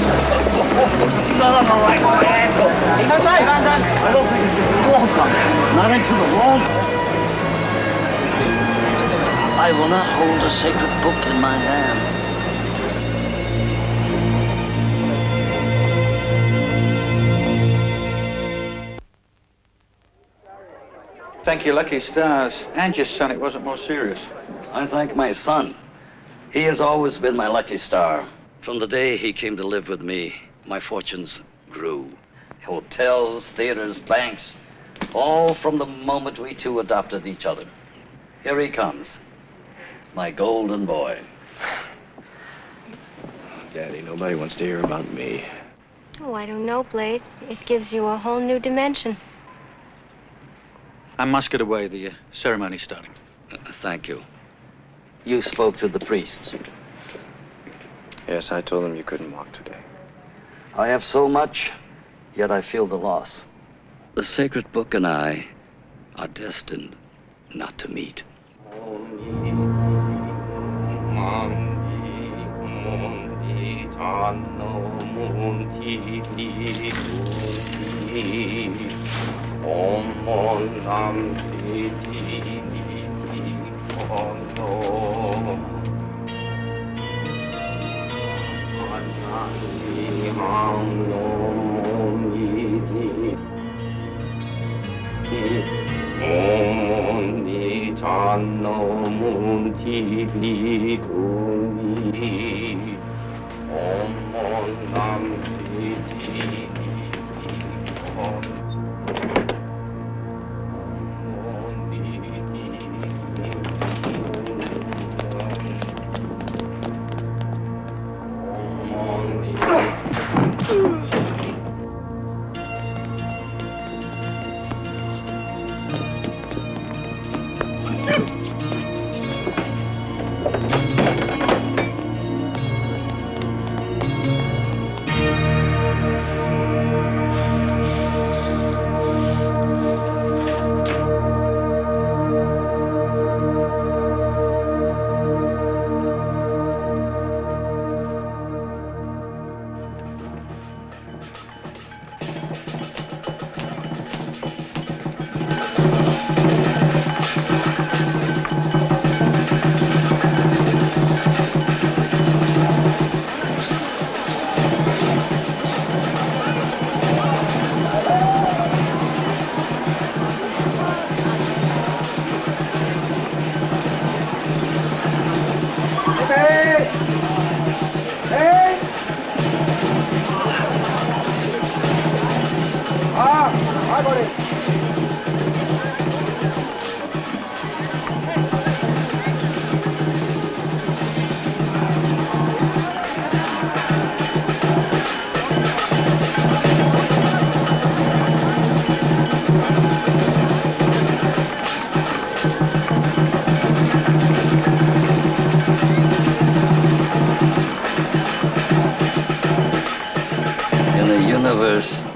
D: Not on the right ankle. I don't think it's going to walk on it. Not into the wall. I will not hold a sacred book in my hand.
A: Thank your lucky stars and your son it wasn't more serious.
D: I thank my son. He has always been my lucky star. From the day he came to live with me, my fortunes grew. Hotels, theaters, banks, all from the moment we two adopted each other. Here he comes, my golden boy.
G: Daddy, nobody wants to hear about me.
K: Oh, I don't know, Blade. It gives you a whole new dimension.
A: I must get away. The ceremony's starting.
D: Thank you. You spoke to the priests.
B: Yes, I told him you couldn't walk today.
D: I have so much, yet I feel the loss. The sacred book and I are destined not to meet.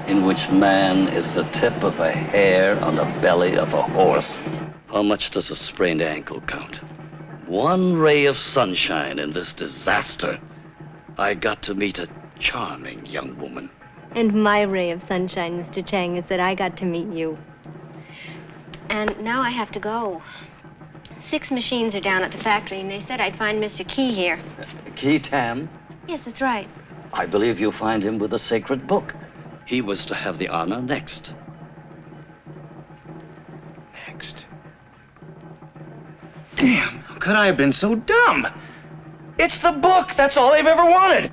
D: In which man is the tip of a hair on the belly of a horse. How much does a sprained ankle count? One ray of sunshine in this disaster. I got to meet a charming young woman.
K: And my ray of sunshine, Mr. Chang, is that I got to meet you. And now I have to go. 6 machines are down at the factory, and they said I'd find Mr. Key here.
D: Key Tam?
K: Yes, that's right.
D: I believe you'll find him with a sacred book. He was to have the honor next.
G: Next. Damn, how could I have been so dumb? It's the book. That's all they've ever wanted.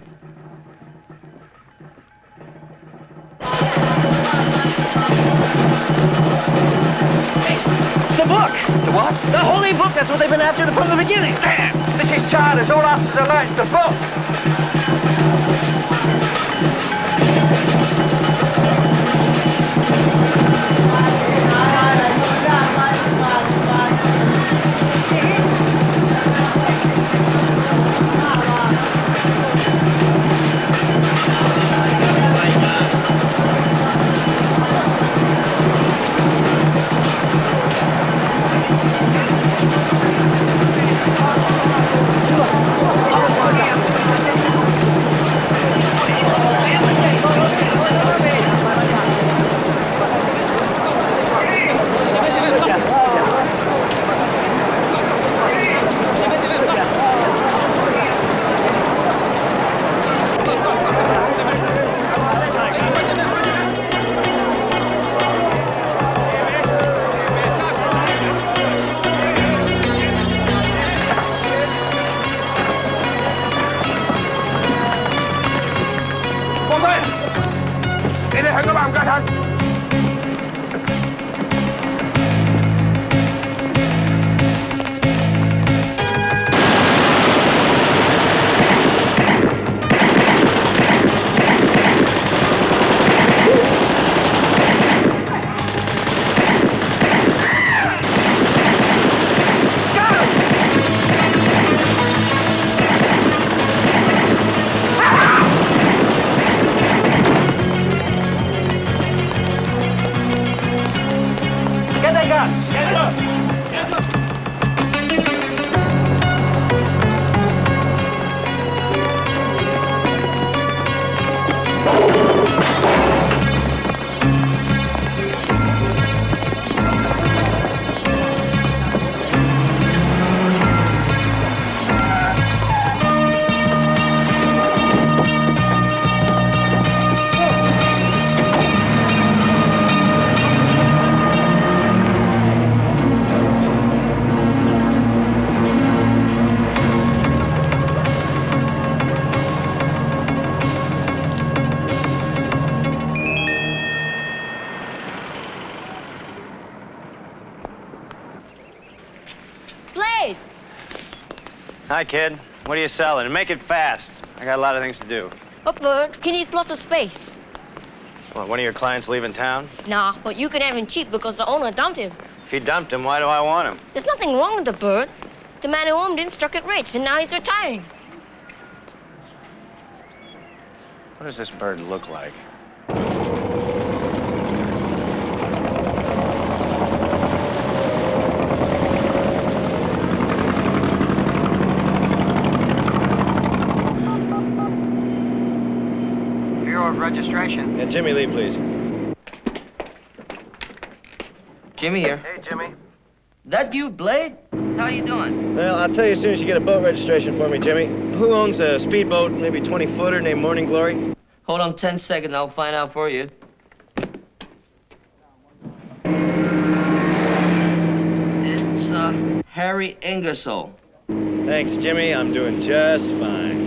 G: Hey, it's the
H: book!
A: The what?
H: The holy book! That's what they've been after from the beginning!
A: Damn! This is Charters. All officers alert. The book!
H: Hi, kid. What are you selling? And make it fast. I got a lot of things to do.
F: Oh, Bert, he needs lots of space.
H: What, one of your clients leaving town?
F: Nah, but you can have him cheap because the owner dumped him.
H: If he dumped him, why do I want him?
F: There's nothing wrong with the Bert. The man who owned him struck it rich, and now he's retiring.
H: What does this bird look like?
A: Registration.
H: Yeah, Jimmy Lee, please.
G: Jimmy here.
H: Hey, Jimmy.
G: That you, Blade? How you doing?
H: Well, I'll tell you as soon as you get a boat registration for me, Jimmy. Who owns a speedboat, maybe 20-footer named Morning Glory?
G: Hold on 10 seconds, I'll find out for you. It's, Harry Ingersoll.
H: Thanks, Jimmy. I'm doing just fine.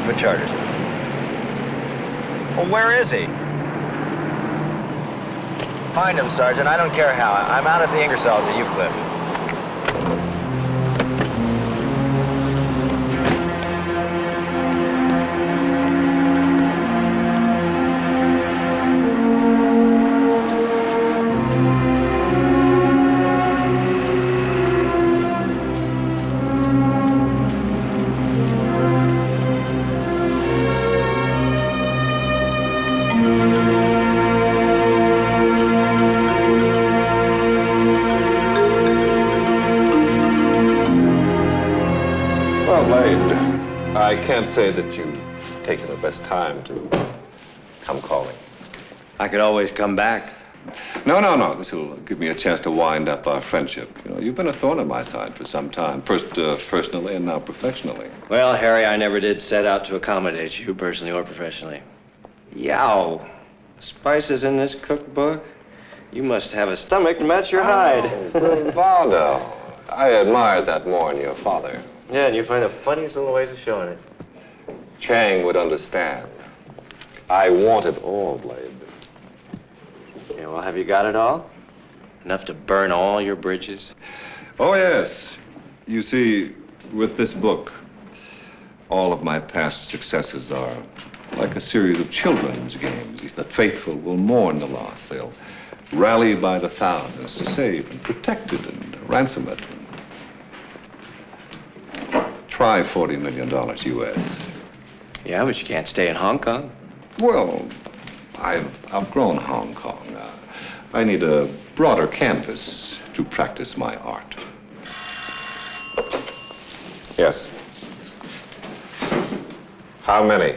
H: Put Charters in. Well, where is he? Find him, Sergeant. I don't care how. I'm out at the Ingersolls at Euclid.
E: I can't say that you've taken the best time to come calling.
G: I could always come back.
E: No. This will give me a chance to wind up our friendship. You know, you've been a thorn in my side for some time. First personally and now professionally.
H: Well, Harry, I never did set out to accommodate you, personally or professionally. Yow. Spices in this cookbook? You must have a stomach to match your hide.
E: Bravado. I admired that more in your father.
G: Yeah, and you find the funniest little ways of showing it.
E: Chang would understand. I want it all, Blade.
G: Yeah, well, have you got it all? Enough to burn all your bridges?
E: Oh, yes. You see, with this book, all of my past successes are like a series of children's games. The faithful will mourn the loss. They'll rally by the thousands to save and protect it and ransom it. Try $40 million US.
G: Yeah, but you can't stay in Hong Kong.
E: Well, I've outgrown Hong Kong. I need a broader canvas to practice my art. Yes. How many?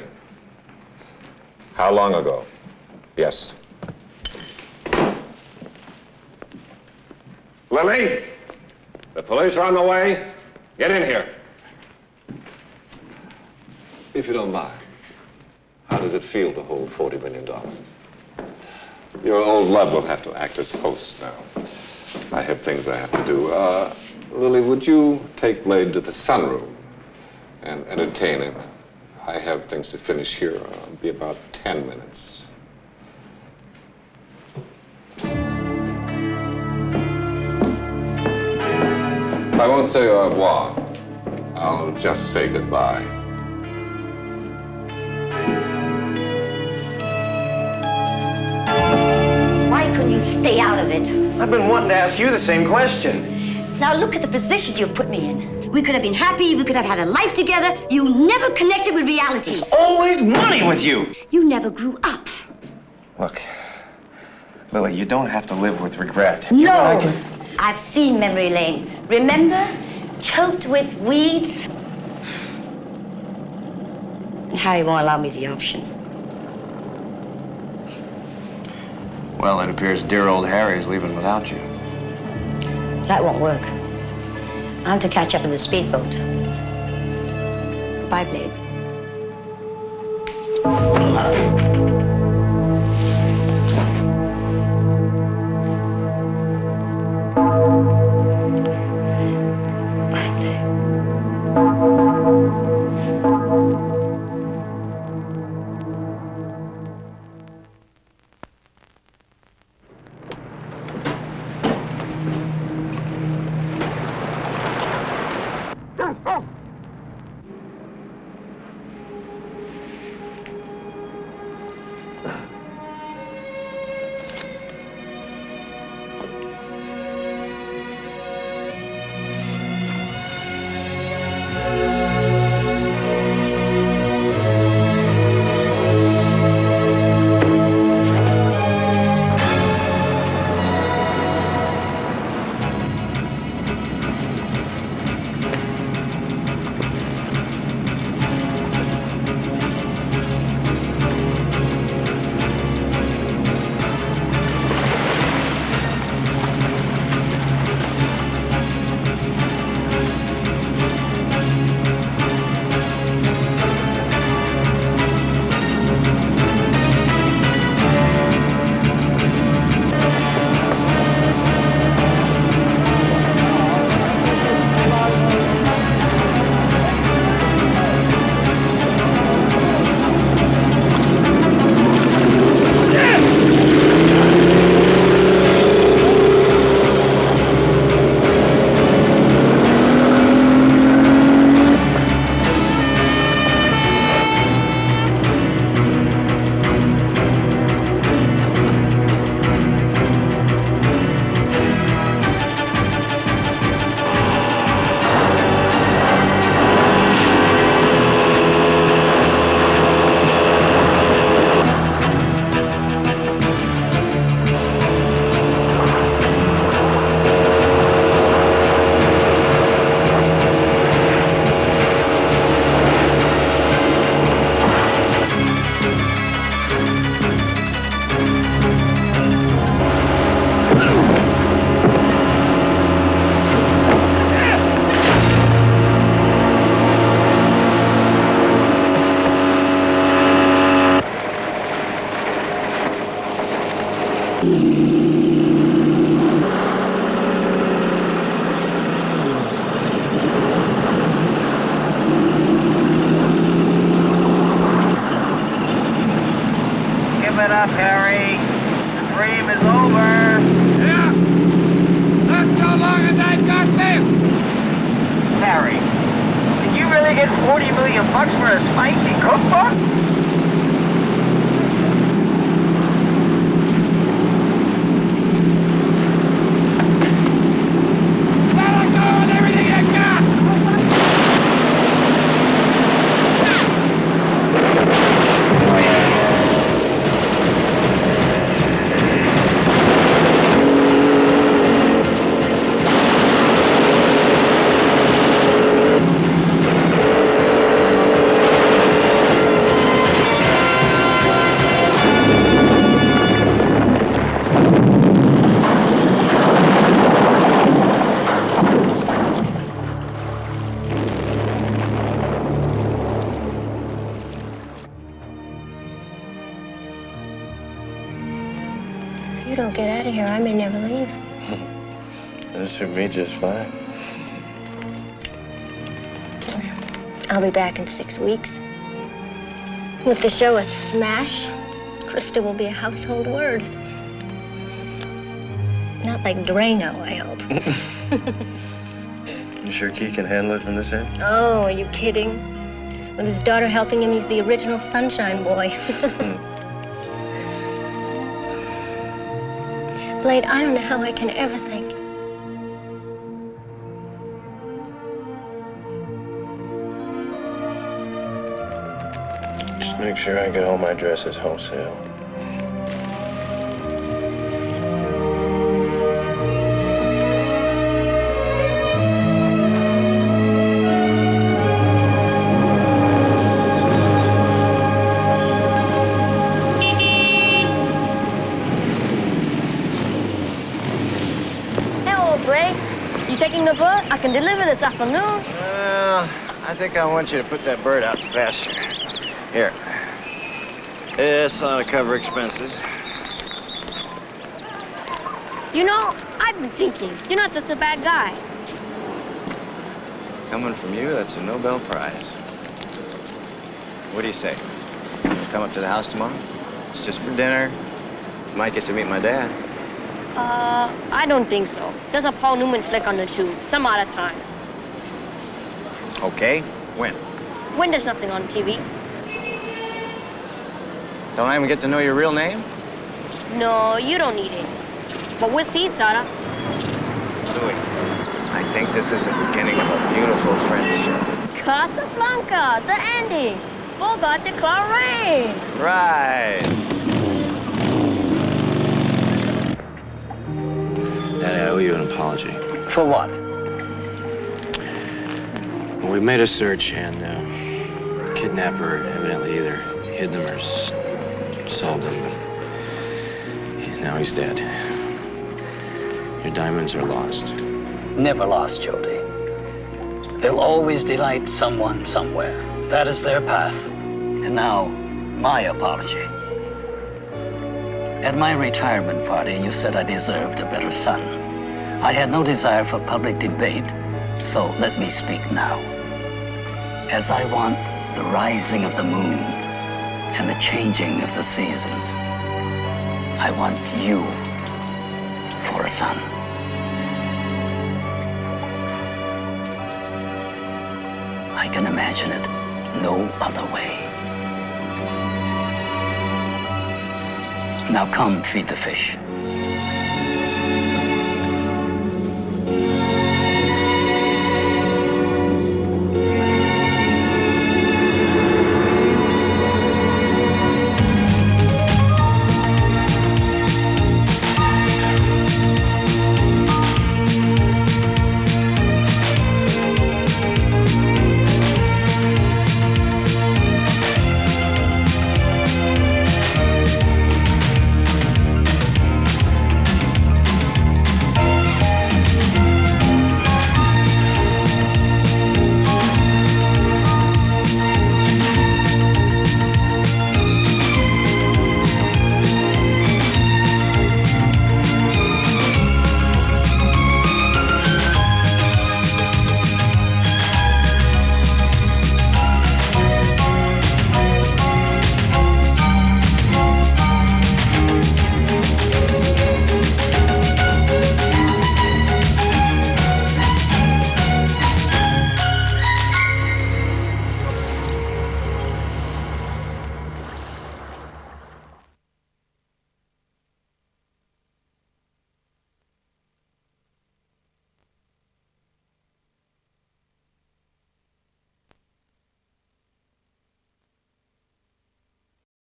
E: How long ago? Yes. Lily, the police are on the way. Get in here. If you don't mind, how does it feel to hold $40 million? Your old love will have to act as host now. I have things I have to do. Lily, would you take Blade to the sunroom and entertain him? I have things to finish here. I'll be about 10 minutes. I won't say au revoir. I'll just say goodbye.
O: Why couldn't you stay out of it?
G: I've been wanting to ask you the same question.
O: Now look at the position you've put me in. We could have been happy, we could have had a life together. You never connected with reality.
G: It's always money with you.
O: You never grew up.
G: Look, Lily, you don't have to live with regret.
O: No! I've seen Memory Lane. Remember? Choked with weeds. And Harry won't allow me the option.
G: Well, it appears dear old Harry's leaving without you.
O: That won't work. I'm to catch up in the speedboat. Bye, Blade.
R: it up, Harry. The dream is over.
P: Yeah. That's how long as I've got left.
R: Harry, did you really get 40 million bucks for a spicy cookbook?
F: If you don't get out of here, I may never leave.
G: That suit me just fine.
F: I'll be back in 6 weeks. With the show a smash, Krista will be a household word. Not like Drano, I hope.
G: You sure Key can handle it from this end?
F: Oh, are you kidding? With his daughter helping him, he's the original sunshine boy. Blade, I don't know how I can ever think.
G: Just make sure I get all my dresses wholesale.
F: Taking the bird? I can deliver this afternoon.
H: Well, I think I want you to put that bird out to pasture. Here. This ought to cover expenses.
F: You know, I've been thinking, you're not such a bad guy.
G: Coming from you, that's a Nobel Prize. What do you say? Come up to the house tomorrow? It's just for dinner. You might get to meet my dad.
F: I don't think so. There's a Paul Newman flick on the tube, some other time.
G: Okay, when?
F: When there's nothing on TV.
G: Don't I even get to know your real name?
F: No, you don't need it. But we'll see, Zara.
G: Louis, I think this is the beginning of a beautiful friendship.
F: Casablanca, the Andy. Bogart de Clarain.
G: Right. Daddy, I owe you an apology.
D: For what?
G: We made a search, and the kidnapper evidently either hid them or sold them. Now he's dead. Your diamonds are lost.
D: Never lost, Jody. They'll always delight someone somewhere. That is their path. And now, my apology. At my retirement party, you said I deserved a better son. I had no desire for public debate, so let me speak now. As I want the rising of the moon and the changing of the seasons, I want you for a son. I can imagine it no other way. Now come feed the fish.